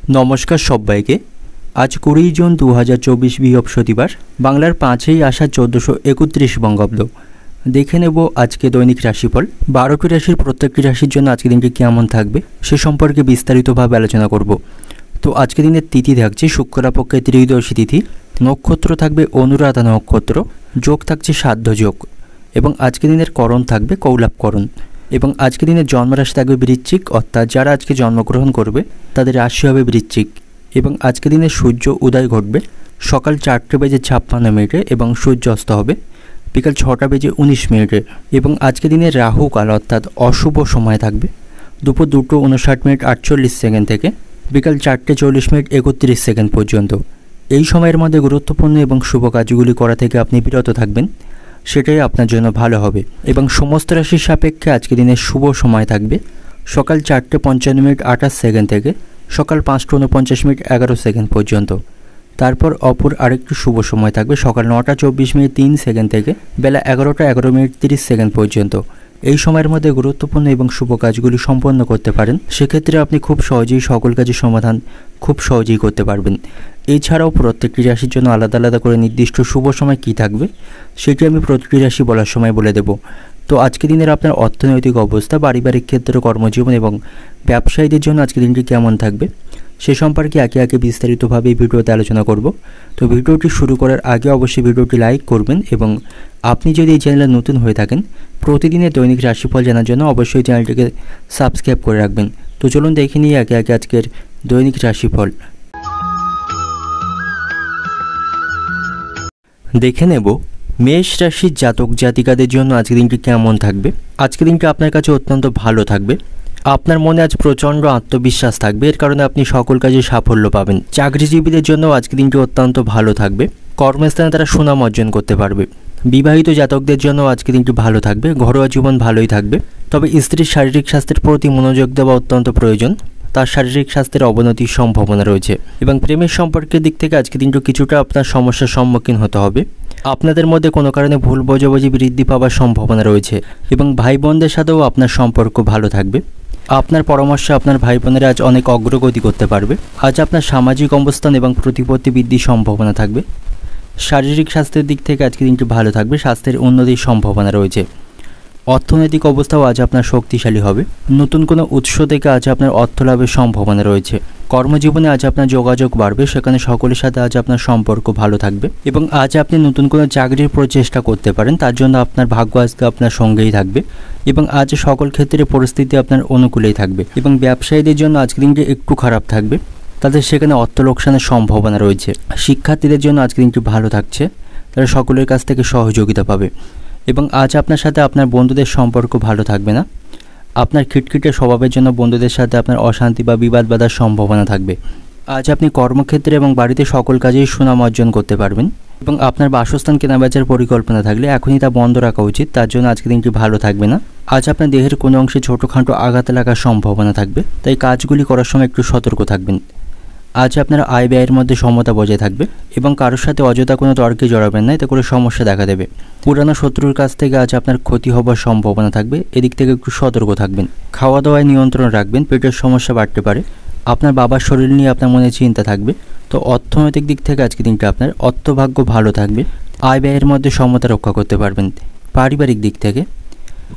নমস্কার সবাইকে। আজ 20 জুন 2024 বৃহস্পতিবার, বাংলার 5ই আষাঢ় 1431 বঙ্গাব্দ। দেখে নেব আজকে দৈনিক রাশিফল। 12টি রাশির প্রত্যেকটি রাশির জন্য আজকে দিনটি কেমন থাকবে সে সম্পর্কে বিস্তারিতভাবে আলোচনা করব। তো আজকে দিনের তিথি থাকছে শুক্লাপক্ষের ত্রয়োদশী তিথি, নক্ষত্র থাকবে অনুরাধা নক্ষত্র, যোগ থাকছে সাধ্য যোগ এবং আজকে দিনের করণ থাকবে কৌলাভকরণ। এবং আজকে দিনের জন্মরাশি থাকবে বৃশ্চিক, অর্থাৎ যারা আজকে জন্মগ্রহণ করবে তাদের রাশি হবে বৃশ্চিক। এবং আজকে দিনের সূর্য উদয় ঘটবে সকাল 4:56 এবং সূর্য অস্ত হবে বিকাল 6:19। এবং আজকে দিনের রাহু কাল অর্থাৎ অশুভ সময় থাকবে দুপুর 2:59:48 থেকে বিকাল 4:40:31 পর্যন্ত। এই সময়ের মধ্যে গুরুত্বপূর্ণ এবং শুভ কাজগুলি করা থেকে আপনি বিরত থাকবেন, সেটাই আপনার জন্য ভালো হবে। এবং সমস্ত রাশির সাপেক্ষে আজকে দিনের শুভ সময় থাকবে সকাল 4:55:28 থেকে সকাল 5:49:11 পর্যন্ত। তারপর অপর আরেকটু শুভ সময় থাকবে সকাল 9:24:03 থেকে বেলা 11:11:30 পর্যন্ত। এই সময়ের মধ্যে গুরুত্বপূর্ণ এবং শুভ কাজগুলি সম্পন্ন করতে পারেন, সেক্ষেত্রে আপনি খুব সহজেই সকল কাজের সমাধান খুব সহজেই করতে পারবেন। এছাড়াও প্রত্যেকটি রাশির জন্য আলাদা আলাদা করে নির্দিষ্ট শুভ সময় কী থাকবে সেটি আমি প্রতিটি রাশি বলার সময় বলে দেব। তো আজকে দিনের আপনার অর্থনৈতিক অবস্থা, পারিবারিক ক্ষেত্র, কর্মজীবন এবং ব্যবসায়ীদের জন্য আজকে দিনটি কেমন থাকবে সে সম্পর্কে একে একে বিস্তারিতভাবে এই ভিডিওতে আলোচনা করব। তো ভিডিওটি শুরু করার আগে অবশ্যই ভিডিওটি লাইক করবেন এবং আপনি যদি এই চ্যানেলে নতুন হয়ে থাকেন প্রতিদিনের দৈনিক রাশিফল জানার জন্য অবশ্যই চ্যানেলটিকে সাবস্ক্রাইব করে রাখবেন। তো চলুন দেখে নিই একে একে আজকের দৈনিক রাশিফল। দেখে নেব মেষ রাশির জাতক জাতিকাদের জন্য আজকে দিনটি কেমন থাকবে। আজকে দিনটি আপনার কাছে অত্যন্ত ভালো থাকবে। আপনার মনে আজ প্রচণ্ড আত্মবিশ্বাস থাকবে, এর কারণে আপনি সকল কাজে সাফল্য পাবেন। চাকরিজীবীদের জন্য আজকে দিনটি অত্যন্ত ভালো থাকবে, কর্মস্থানে তারা সুনাম অর্জন করতে পারবে। বিবাহিত জাতকদের জন্য আজকে দিনটি ভালো থাকবে, ঘরোয়া জীবন ভালোই থাকবে। তবে স্ত্রীর শারীরিক স্বাস্থ্যের প্রতি মনোযোগ দেওয়া অত্যন্ত প্রয়োজন, তার শারীরিক স্বাস্থ্যের অবনতির সম্ভাবনা রয়েছে। এবং প্রেমের সম্পর্কের দিক থেকে আজকে দিনটি কিছুটা আপনার সমস্যার সম্মুখীন হতে হবে। আপনাদের মধ্যে কোনো কারণে ভুল বোঝাবুঝি বৃদ্ধি পাওয়ার সম্ভাবনা রয়েছে এবং ভাই বোনদের সাথেও আপনার সম্পর্ক ভালো থাকবে। আপনার পরামর্শে আপনার ভাই বোনেরা আজ অনেক অগ্রগতি করতে পারবে। আজ আপনার সামাজিক অবস্থান এবং প্রতিপত্তি বৃদ্ধির সম্ভাবনা থাকবে। শারীরিক স্বাস্থ্যের দিক থেকে আজকে দিনটি ভালো থাকবে, স্বাস্থ্যের উন্নতির সম্ভাবনা রয়েছে। অর্থনৈতিক অবস্থাও আজ আপনার শক্তিশালী হবে। নতুন কোনো উৎস থেকে আজ আপনার অর্থ লাভের সম্ভাবনা রয়েছে। কর্মজীবনে আজ আপনার যোগাযোগ বাড়বে, সেখানে সকলের সাথে আজ আপনার সম্পর্ক ভালো থাকবে। এবং আজ আপনি নতুন কোনো চাকরির প্রচেষ্টা করতে পারেন, তার জন্য আপনার ভাগ্য আজকে আপনার সঙ্গেই থাকবে এবং আজ সকল ক্ষেত্রে পরিস্থিতি আপনার অনুকূলেই থাকবে। এবং ব্যবসায়ীদের জন্য আজকে দিনটি একটু খারাপ থাকবে, তাদের সেখানে অর্থ লোকসানের সম্ভাবনা রয়েছে। শিক্ষার্থীদের জন্য আজকে দিনটি ভালো থাকছে, তারা সকলের কাছ থেকে সহযোগিতা পাবে। এবং আজ আপনার সাথে আপনার বন্ধুদের সম্পর্ক ভালো থাকবে না। আপনার খিটখিটে স্বভাবের জন্য বন্ধুদের সাথে আপনার অশান্তি বা বিবাদ বাঁধার সম্ভাবনা থাকবে। আজ আপনি কর্মক্ষেত্রে এবং বাড়িতে সকল কাজেই সুনাম অর্জন করতে পারবেন। এবং আপনার বাসস্থান কেনাবেচার পরিকল্পনা থাকলে এখনই তা বন্ধ রাখা উচিত, তার জন্য আজকে দিনটি ভালো থাকবে না। আজ আপনার দেহের কোনো অংশে ছোটোখাটো আঘাত লাগার সম্ভাবনা থাকবে, তাই কাজগুলি করার সময় একটু সতর্ক থাকবেন। আজ আপনার আয় ব্যয়ের মধ্যে সমতা বজায় থাকবে এবং কারোর সাথে অযথা কোনো তর্কে জড়াবেন না, এতে করে সমস্যা দেখা দেবে। পুরানো শত্রুর কাছ থেকে আজ আপনার ক্ষতি হবার সম্ভাবনা থাকবে, এদিক থেকে একটু সতর্ক থাকবেন। খাওয়া দাওয়ায় নিয়ন্ত্রণ রাখবেন, পেটের সমস্যা বাড়তে পারে। আপনার বাবার শরীর নিয়ে আপনার মনে চিন্তা থাকবে। তো অর্থনৈতিক দিক থেকে আজকে দিনটা আপনার অর্থভাগ্য ভালো থাকবে, আয় ব্যয়ের মধ্যে সমতা রক্ষা করতে পারবেন। পারিবারিক দিক থেকে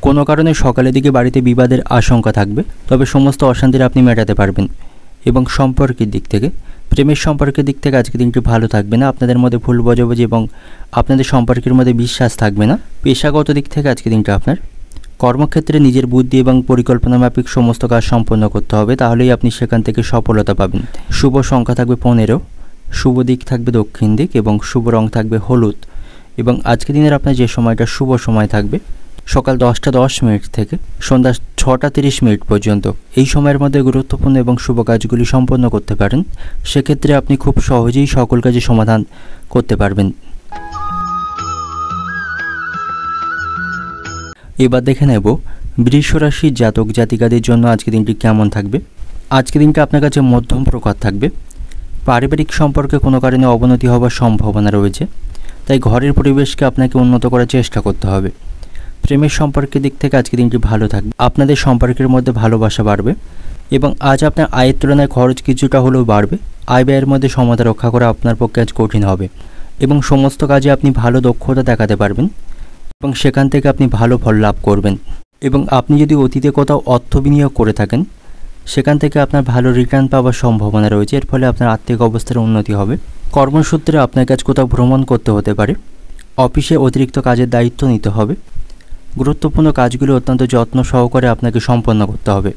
কোনো কারণে সকালের দিকে বাড়িতে বিবাদের আশঙ্কা থাকবে, তবে সমস্ত অশান্তির আপনি মেটাতে পারবেন। এবং সম্পর্কের দিক থেকে, প্রেমের সম্পর্কের দিক থেকে আজকে দিনটি ভালো থাকবে না, আপনাদের মধ্যে ভুল বোঝাবুঝি এবং আপনাদের সম্পর্কের মধ্যে বিশ্বাস থাকবে না। পেশাগত দিক থেকে আজকে দিনটা আপনার কর্মক্ষেত্রে নিজের বুদ্ধি এবং পরিকল্পনা মাফিক সমস্ত কাজ সম্পন্ন করতে হবে, তাহলেই আপনি সেখান থেকে সফলতা পাবেন। শুভ সংখ্যা থাকবে 15, শুভ দিক থাকবে দক্ষিণ দিক এবং শুভ রং থাকবে হলুদ। এবং আজকে দিনের আপনার যে সময়টা শুভ সময় থাকবে সকাল 10:10 থেকে সন্ধ্যা 6:30 পর্যন্ত। এই সময়ের মধ্যে গুরুত্বপূর্ণ এবং শুভ কাজগুলি সম্পন্ন করতে পারেন, সেক্ষেত্রে আপনি খুব সহজেই সকল কাজে সমাধান করতে পারবেন। এবার দেখে নেব বৃষ রাশির জাতক জাতিকাদের জন্য আজকে দিনটি কেমন থাকবে। আজকে দিনটা আপনার কাছে মধ্যম প্রকার থাকবে। পারিবারিক সম্পর্কে কোনো কারণে অবনতি হওয়ার সম্ভাবনা রয়েছে, তাই ঘরের পরিবেশকে আপনাকে উন্নত করার চেষ্টা করতে হবে। প্রেমের সম্পর্কের দিক থেকে আজকে দিনটি ভালো থাকবে, আপনাদের সম্পর্কের মধ্যে ভালোবাসা বাড়বে। এবং আজ আপনার আয়ের তুলনায় খরচ কিছুটা হলেও বাড়বে। আয় ব্যয়ের মধ্যে সমতা রক্ষা করা আপনার পক্ষে আজ কঠিন হবে এবং সমস্ত কাজে আপনি ভালো দক্ষতা দেখাতে পারবেন এবং সেখান থেকে আপনি ভালো ফল লাভ করবেন। এবং আপনি যদি অতীতে কোথাও অর্থ বিনিয়োগ করে থাকেন সেখান থেকে আপনার ভালো রিটার্ন পাওয়ার সম্ভাবনা রয়েছে। এর ফলে আপনার আর্থিক অবস্থার উন্নতি হবে। কর্মসূত্রে আপনার কাছে কোথাও ভ্রমণ করতে হতে পারে। অফিসে অতিরিক্ত কাজের দায়িত্ব নিতে হবে। গুরুত্বপূর্ণ কাজগুলো অত্যন্ত যত্ন সহকারে আপনাকে সম্পন্ন করতে হবে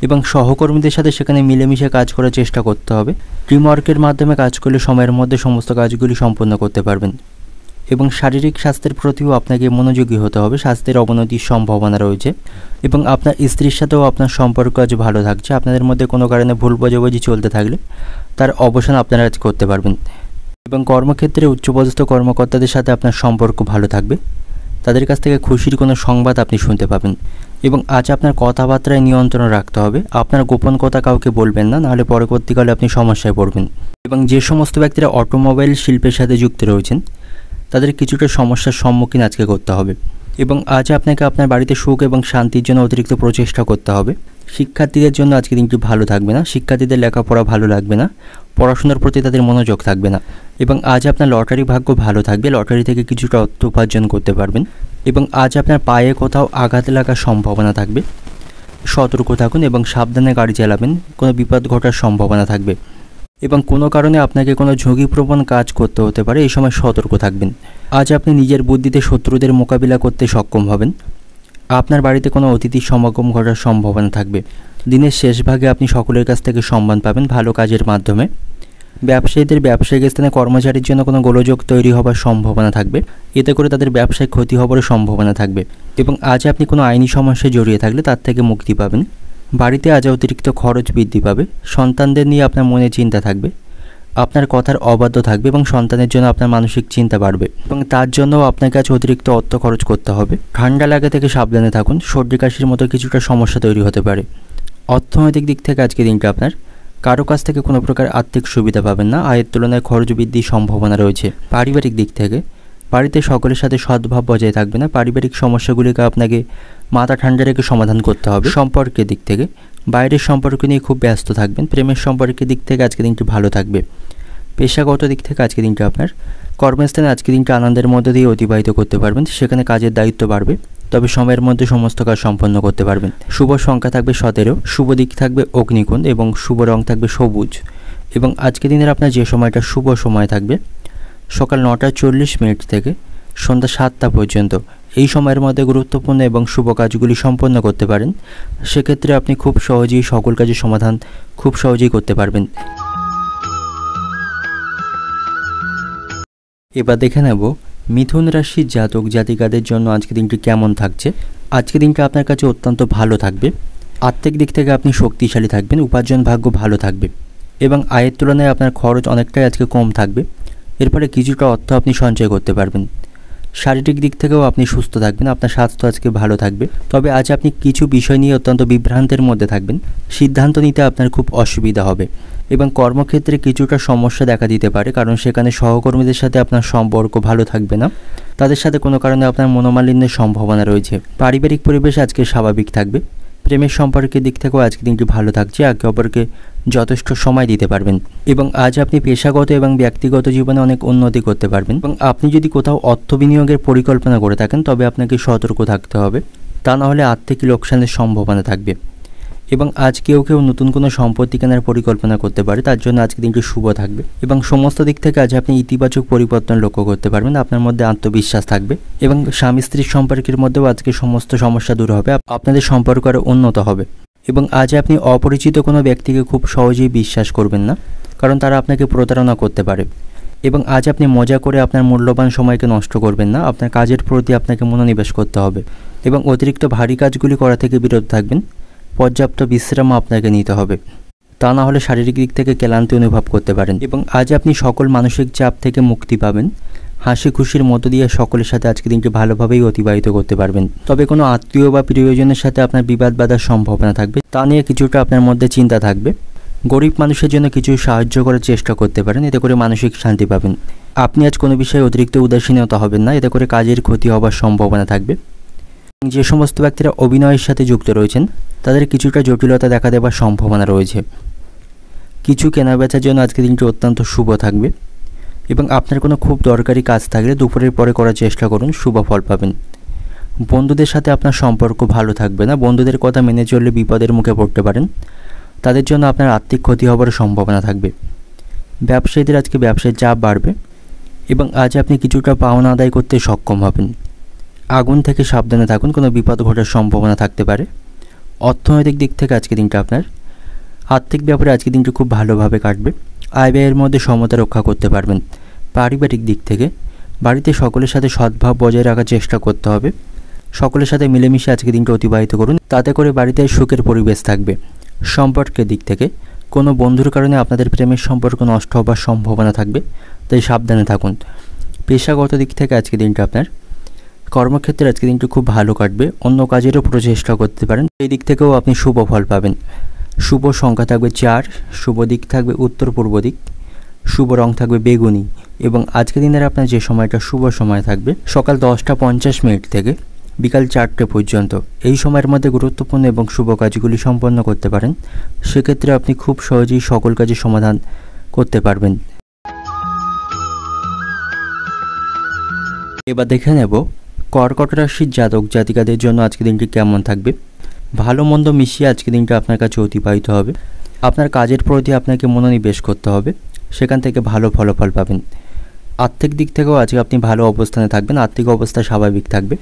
এবং সহকর্মীদের সাথে সেখানে মিলেমিশে কাজ করার চেষ্টা করতে হবে। টিমওয়ার্কের মাধ্যমে কাজ করলে সময়ের মধ্যে সমস্ত কাজগুলি সম্পন্ন করতে পারবেন এবং শারীরিক স্বাস্থ্যের প্রতিও আপনাকে মনোযোগী হতে হবে। স্বাস্থ্যের অবনতির সম্ভাবনা রয়েছে এবং আপনার স্ত্রীর সাথেও আপনার সম্পর্ক আজ ভালো থাকছে। আপনাদের মধ্যে কোনো কারণে ভুল বোঝাবুঝি চলতে থাকলে তার অবসান আপনারা আজ করতে পারবেন এবং কর্মক্ষেত্রে উচ্চপদস্থ কর্মকর্তাদের সাথে আপনার সম্পর্ক ভালো থাকবে। তাদের কাছ থেকে খুশির কোনো সংবাদ আপনি শুনতে পাবেন এবং আজ আপনার কথাবার্তায় নিয়ন্ত্রণ রাখতে হবে। আপনার গোপন কথা কাউকে বলবেন না, নাহলে পরবর্তীকালে আপনি সমস্যায় পড়বেন। এবং যে সমস্ত ব্যক্তিরা অটোমোবাইল শিল্পের সাথে যুক্ত রয়েছেন তাদের কিছুটা সমস্যার সম্মুখীন আজকে করতে হবে এবং আজ আপনাকে আপনার বাড়িতে সুখ এবং শান্তির জন্য অতিরিক্ত প্রচেষ্টা করতে হবে। শিক্ষার্থীদের জন্য আজকে দিনটি ভালো থাকবে না। শিক্ষার্থীদের লেখাপড়া ভালো লাগবে না, পড়াশোনার প্রতি তাদের মনোযোগ থাকবে না এবং আজ আপনার লটারি ভাগ্য ভালো থাকবে। লটারি থেকে কিছুটা অর্থ উপার্জন করতে পারবেন এবং আজ আপনার পায়ে কোথাও আঘাত লাগার সম্ভাবনা থাকবে। সতর্ক থাকুন এবং সাবধানে গাড়ি চালাবেন, কোনো বিপদ ঘটার সম্ভাবনা থাকবে এবং কোনো কারণে আপনাকে কোনো ঝুঁকিপ্রবণ কাজ করতে হতে পারে। এই সময় সতর্ক থাকবেন। আজ আপনি নিজের বুদ্ধিতে শত্রুদের মোকাবিলা করতে সক্ষম হবেন। আপনার বাড়িতে কোনো অতিথির সমাগম ঘটার সম্ভাবনা থাকবে। দিনের শেষ ভাগে আপনি সকলের কাছ থেকে সম্মান পাবেন ভালো কাজের মাধ্যমে। ব্যবসায়ীদের ব্যবসায়িক স্থানে কর্মচারীর জন্য কোনো গোলযোগ তৈরি হবার সম্ভাবনা থাকবে। এতে করে তাদের ব্যবসায় ক্ষতি হওয়ার সম্ভাবনা থাকবে এবং আজ আপনি কোনো আইনি সমস্যায় জড়িয়ে থাকলে তার থেকে মুক্তি পাবেন। বাড়িতে আজ অতিরিক্ত খরচ বৃদ্ধি পাবে। সন্তানদের নিয়ে আপনার মনে চিন্তা থাকবে। আপনার কথার অবাধ্য থাকবে এবং সন্তানের জন্য আপনার মানসিক চিন্তা বাড়বে এবং তার জন্যও আপনাকে আজ অতিরিক্ত অর্থ খরচ করতে হবে। ঠান্ডা লাগা থেকে সাবধানে থাকুন। সর্দি কাশির মতো কিছুটা সমস্যা তৈরি হতে পারে। অর্থনৈতিক দিক থেকে আজকে দিনটা আপনার কারো কাছ থেকে কোনো প্রকার আর্থিক সুবিধা পাবেন না। আয়ের তুলনায় খরচ বৃদ্ধির সম্ভাবনা রয়েছে। পারিবারিক দিক থেকে বাড়িতে সকলের সাথে সদ্ভাব বজায় থাকবে না। পারিবারিক সমস্যাগুলিকে আপনাকে মাথা ঠান্ডা রেখে সমাধান করতে হবে। সম্পর্কের দিক থেকে বাইরের সম্পর্ক নিয়ে খুব ব্যস্ত থাকবেন। প্রেমের সম্পর্কের দিক থেকে আজকে দিনটি ভালো থাকবে। পেশাগত দিক থেকে আজকে দিনটা আপনার কর্মস্থানে আজকে দিনটা আনন্দের মধ্যে দিয়ে অতিবাহিত করতে পারবেন। সেখানে কাজের দায়িত্ব বাড়বে, তবে সময়ের মধ্যে সমস্ত কাজ সম্পন্ন করতে পারবেন। শুভ সংখ্যা থাকবে 17, শুভ দিক থাকবে অগ্নিকুণ্ড এবং শুভ রং থাকবে সবুজ। এবং আজকে দিনের আপনার যে সময়টা শুভ সময় থাকবে সকাল 9:40 থেকে সন্ধ্যা 7টা পর্যন্ত। এই সময়ের মধ্যে গুরুত্বপূর্ণ এবং শুভ কাজগুলি সম্পন্ন করতে পারেন। সেক্ষেত্রে আপনি খুব সহজেই সকল কাজের সমাধান খুব সহজেই করতে পারবেন। এবার দেখে নেব মিথুন রাশির জাতক জাতিকাদের জন্য আজকে দিনটি কেমন থাকছে। আজকে দিনটা আপনার কাছে অত্যন্ত ভালো থাকবে। আর্থিক দিক থেকে আপনি শক্তিশালী থাকবেন। উপার্জন ভাগ্য ভালো থাকবে এবং আয়ের তুলনায় আপনার খরচ অনেকটাই আজকে কম থাকবে। এর ফলে কিছুটা অর্থ আপনি সঞ্চয় করতে পারবেন। শারীরিক দিক থেকেও আপনি সুস্থ থাকবেন। আপনার স্বাস্থ্য আজকে ভালো থাকবে, তবে আজ আপনি কিছু বিষয় নিয়ে অত্যন্ত বিভ্রান্তের মধ্যে থাকবেন। সিদ্ধান্ত নিতে আপনার খুব অসুবিধা হবে এবং কর্মক্ষেত্রে কিছুটা সমস্যা দেখা দিতে পারে, কারণ সেখানে সহকর্মীদের সাথে আপনার সম্পর্ক ভালো থাকবে না। তাদের সাথে কোনো কারণে আপনার মনোমালিন্যের সম্ভাবনা রয়েছে। পারিবারিক পরিবেশ আজকে স্বাভাবিক থাকবে। প্রেমের সম্পর্কের দিক থেকেও আজকে দিনটি ভালো থাকছে। একে অপরকে যথেষ্ট সময় দিতে পারবেন এবং আজ আপনি পেশাগত এবং ব্যক্তিগত জীবনে অনেক উন্নতি করতে পারবেন। এবং আপনি যদি কোথাও অর্থ বিনিয়োগের পরিকল্পনা করে থাকেন তবে আপনাকে সতর্ক থাকতে হবে, তা না হলে আর্থিক লোকসানের সম্ভাবনা থাকবে। এবং আজ কেউ নতুন কোনো সম্পত্তি কেনার পরিকল্পনা করতে পারে, তার জন্য আজকে দিনটি শুভ থাকবে এবং সমস্ত দিক থেকে আজ আপনি ইতিবাচক পরিবর্তন লক্ষ্য করতে পারবেন। আপনার মধ্যে আত্মবিশ্বাস থাকবে এবং স্বামী স্ত্রীর সম্পর্কের মধ্যেও আজকে সমস্ত সমস্যা দূর হবে। আপনাদের সম্পর্ক আরও উন্নত হবে এবং আজ আপনি অপরিচিত কোনো ব্যক্তিকে খুব সহজেই বিশ্বাস করবেন না, কারণ তারা আপনাকে প্রতারণা করতে পারে। এবং আজ আপনি মজা করে আপনার মূল্যবান সময়কে নষ্ট করবেন না। আপনার কাজের প্রতি আপনাকে মনোনিবেশ করতে হবে এবং অতিরিক্ত ভারী কাজগুলি করা থেকে বিরত থাকবেন। পর্যাপ্ত বিশ্রাম আপনাকে নিতে হবে, তা না হলে শারীরিক দিক থেকে ক্লান্তি অনুভব করতে পারেন। এবং আজ আপনি সকল মানসিক চাপ থেকে মুক্তি পাবেন। হাসি খুশির মধ্য দিয়ে সকলের সাথে আজকে দিনটি ভালোভাবেই অতিবাহিত করতে পারবেন। তবে কোনো আত্মীয় বা প্রিয়জনের সাথে আপনার বিবাদ বাঁধার সম্ভাবনা থাকবে, তা নিয়ে কিছুটা আপনার মধ্যে চিন্তা থাকবে। গরিব মানুষের জন্য কিছু সাহায্য করার চেষ্টা করতে পারেন, এতে করে মানসিক শান্তি পাবেন। আপনি আজ কোনো বিষয়ে অতিরিক্ত উদাসীনতা হবেন না, এতে করে কাজের ক্ষতি হওয়ার সম্ভাবনা থাকবে। যে সমস্ত ব্যক্তিরা অভিনয়ের সাথে যুক্ত রয়েছেন তাদের কিছুটা জটিলতা দেখা দেওয়ার সম্ভাবনা রয়েছে। কিছু কেনাবেচার জন্য আজকের দিনটি অত্যন্ত শুভ থাকবে এবং আপনার কোনো খুব দরকারি কাজ থাকলে দুপুরের পরে করার চেষ্টা করুন, শুভ ফল পাবেন। বন্ধুদের সাথে আপনার সম্পর্ক ভালো থাকবে না, বন্ধুদের কথা মেনে চললে বিপদের মুখে পড়তে পারেন, তাদের জন্য আপনার আর্থিক ক্ষতি হওয়ার সম্ভাবনা থাকবে। ব্যবসায়ীদের আজকে ব্যবসায় চাপ বাড়বে এবং আজ আপনি কিছুটা পাওনা আদায় করতে সক্ষম হবেন। আগুন থেকে সাবধানে থাকুন, কোনো বিপদ ঘটার সম্ভাবনা থাকতে পারে। অর্থনৈতিক দিক থেকে আজকে দিনটা আপনার আর্থিক ব্যাপারে আজকে দিনটি খুব ভালোভাবে কাটবে, আয় ব্যয়ের মধ্যে সমতা রক্ষা করতে পারবেন। পারিবারিক দিক থেকে বাড়িতে সকলের সাথে সদ্ভাব বজায় রাখার চেষ্টা করতে হবে, সকলের সাথে মিলেমিশে আজকে দিনটা অতিবাহিত করুন, তাতে করে বাড়িতে সুখের পরিবেশ থাকবে। সম্পর্কের দিক থেকে কোনো বন্ধুর কারণে আপনাদের প্রেমের সম্পর্ক নষ্ট হবার সম্ভাবনা থাকবে, তাই সাবধানে থাকুন। পেশাগত দিক থেকে আজকে দিনটা আপনার কর্মক্ষেত্রে আজকে দিনটি খুব ভালো কাটবে, অন্য কাজেরও প্রচেষ্টা করতে পারেন, এই দিক থেকেও আপনি শুভ ফল পাবেন। শুভ সংখ্যা থাকবে 4, শুভ দিক থাকবে উত্তর পূর্ব দিক, শুভ রং থাকবে বেগুনি এবং আজকের দিনের আপনার যে সময়টা শুভ সময় থাকবে সকাল 10:50 থেকে বিকাল 4টে পর্যন্ত। এই সময়ের মধ্যে গুরুত্বপূর্ণ এবং শুভ কাজগুলি সম্পন্ন করতে পারেন, সেক্ষেত্রে আপনি খুব সহজেই সকল কাজের সমাধান করতে পারবেন। এবার দেখে নেব কর্কট রাশির জাতক জাতিকাদের জন্য আজকের দিনটি কেমন থাকবে। ভালো মন্দ মিশিয়ে আজকের দিনটা আপনার কাছে অতিবাহিত হবে। আপনার কাজের প্রতি আপনাকে মনোনিবেশ করতে হবে, সেখান থেকে ভালো ফলাফল পাবেন। আর্থিক দিক থেকেও আজকে আপনি ভালো অবস্থানে থাকবেন, আর্থিক অবস্থা স্বাভাবিক থাকবে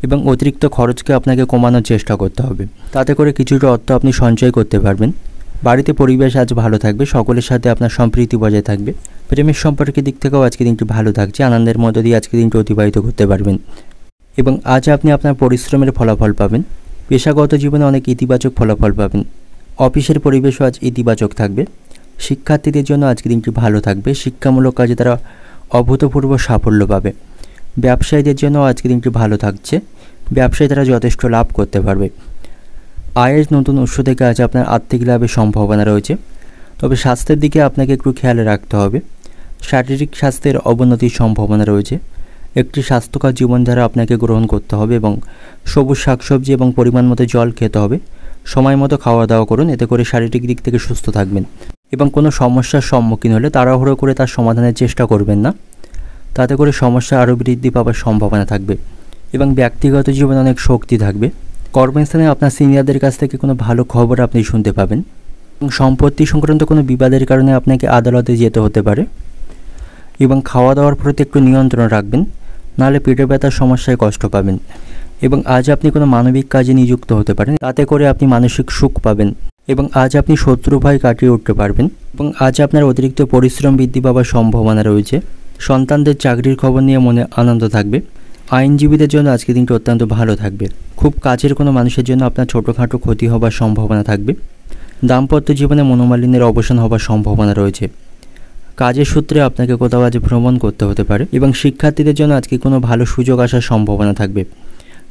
এবং অতিরিক্ত খরচকে আপনাকে কমানোর চেষ্টা করতে হবে, তাতে করে কিছুটা অর্থ আপনি সঞ্চয় করতে পারবেন। বাড়িতে পরিবেশ আজ ভালো থাকবে, সকলের সাথে আপনার সম্প্রীতি বজায় থাকবে। প্রেমের সম্পর্কের দিক থেকেও আজকে দিনটি ভালো থাকছে, আনন্দের মধ্য দিয়ে আজকে দিনটি অতিবাহিত করতে পারবেন এবং আজ আপনি আপনার পরিশ্রমের ফলাফল পাবেন। পেশাগত জীবনে অনেক ইতিবাচক ফলাফল পাবেন। অফিসের পরিবেশও আজ ইতিবাচক থাকবে। শিক্ষার্থীদের জন্য আজকে দিনটি ভালো থাকবে, শিক্ষামূলক কাজে তারা অভূতপূর্ব সাফল্য পাবে। ব্যবসায়ীদের জন্য আজকে দিনটি ভালো থাকছে, ব্যবসায়ী তারা যথেষ্ট লাভ করতে পারবে। আয়ের নতুন উৎস থেকে আজ আপনার আর্থিক লাভের সম্ভাবনা রয়েছে, তবে স্বাস্থ্যের দিকে আপনাকে একটু খেয়াল রাখতে হবে। শারীরিক স্বাস্থ্যের অবনতির সম্ভাবনা রয়েছে। একটি স্বাস্থ্যকর জীবনধারা আপনাকে গ্রহণ করতে হবে এবং সবুজ শাকসবজি এবং পরিমাণ মতো জল খেতে হবে। সময় মতো খাওয়া দাওয়া করুন, এতে করে শারীরিক দিক থেকে সুস্থ থাকবেন এবং কোনো সমস্যার সম্মুখীন হলে তাড়াহুড়ো করে তার সমাধানের চেষ্টা করবেন না, তাতে করে সমস্যা আরও বৃদ্ধি পাওয়ার সম্ভাবনা থাকবে এবং ব্যক্তিগত জীবনে অনেক শক্তি থাকবে। কর্মস্থানে আপনার সিনিয়রদের কাছ থেকে কোনো ভালো খবর আপনি শুনতে পাবেন এবং সম্পত্তি সংক্রান্ত কোনো বিবাদের কারণে আপনাকে আদালতে যেতে হতে পারে এবং খাওয়া দাওয়ার প্রতি একটু নিয়ন্ত্রণ রাখবেন, নাহলে পেটে ব্যথার সমস্যায় কষ্ট পাবেন এবং আজ আপনি কোনো মানবিক কাজে নিযুক্ত হতে পারেন, তাতে করে আপনি মানসিক সুখ পাবেন এবং আজ আপনি শত্রু ভয় কাটিয়ে উঠতে পারবেন এবং আজ আপনার অতিরিক্ত পরিশ্রম বৃদ্ধি পাওয়ার সম্ভাবনা রয়েছে। সন্তানদের চাকরির খবর নিয়ে মনে আনন্দ থাকবে। আইনজীবীদের জন্য আজকের দিনটি অত্যন্ত ভালো থাকবে। খুব কাছের কোনো মানুষের জন্য আপনার ছোটোখাটো ক্ষতি হবার সম্ভাবনা থাকবে। দাম্পত্য জীবনে মনোমালিন্যের অবসান হবার সম্ভাবনা রয়েছে। কাজের সূত্রে আপনাকে কোথাও আজ ভ্রমণ করতে হতে পারে এবং শিক্ষার্থীদের জন্য আজকে কোনো ভালো সুযোগ আসার সম্ভাবনা থাকবে।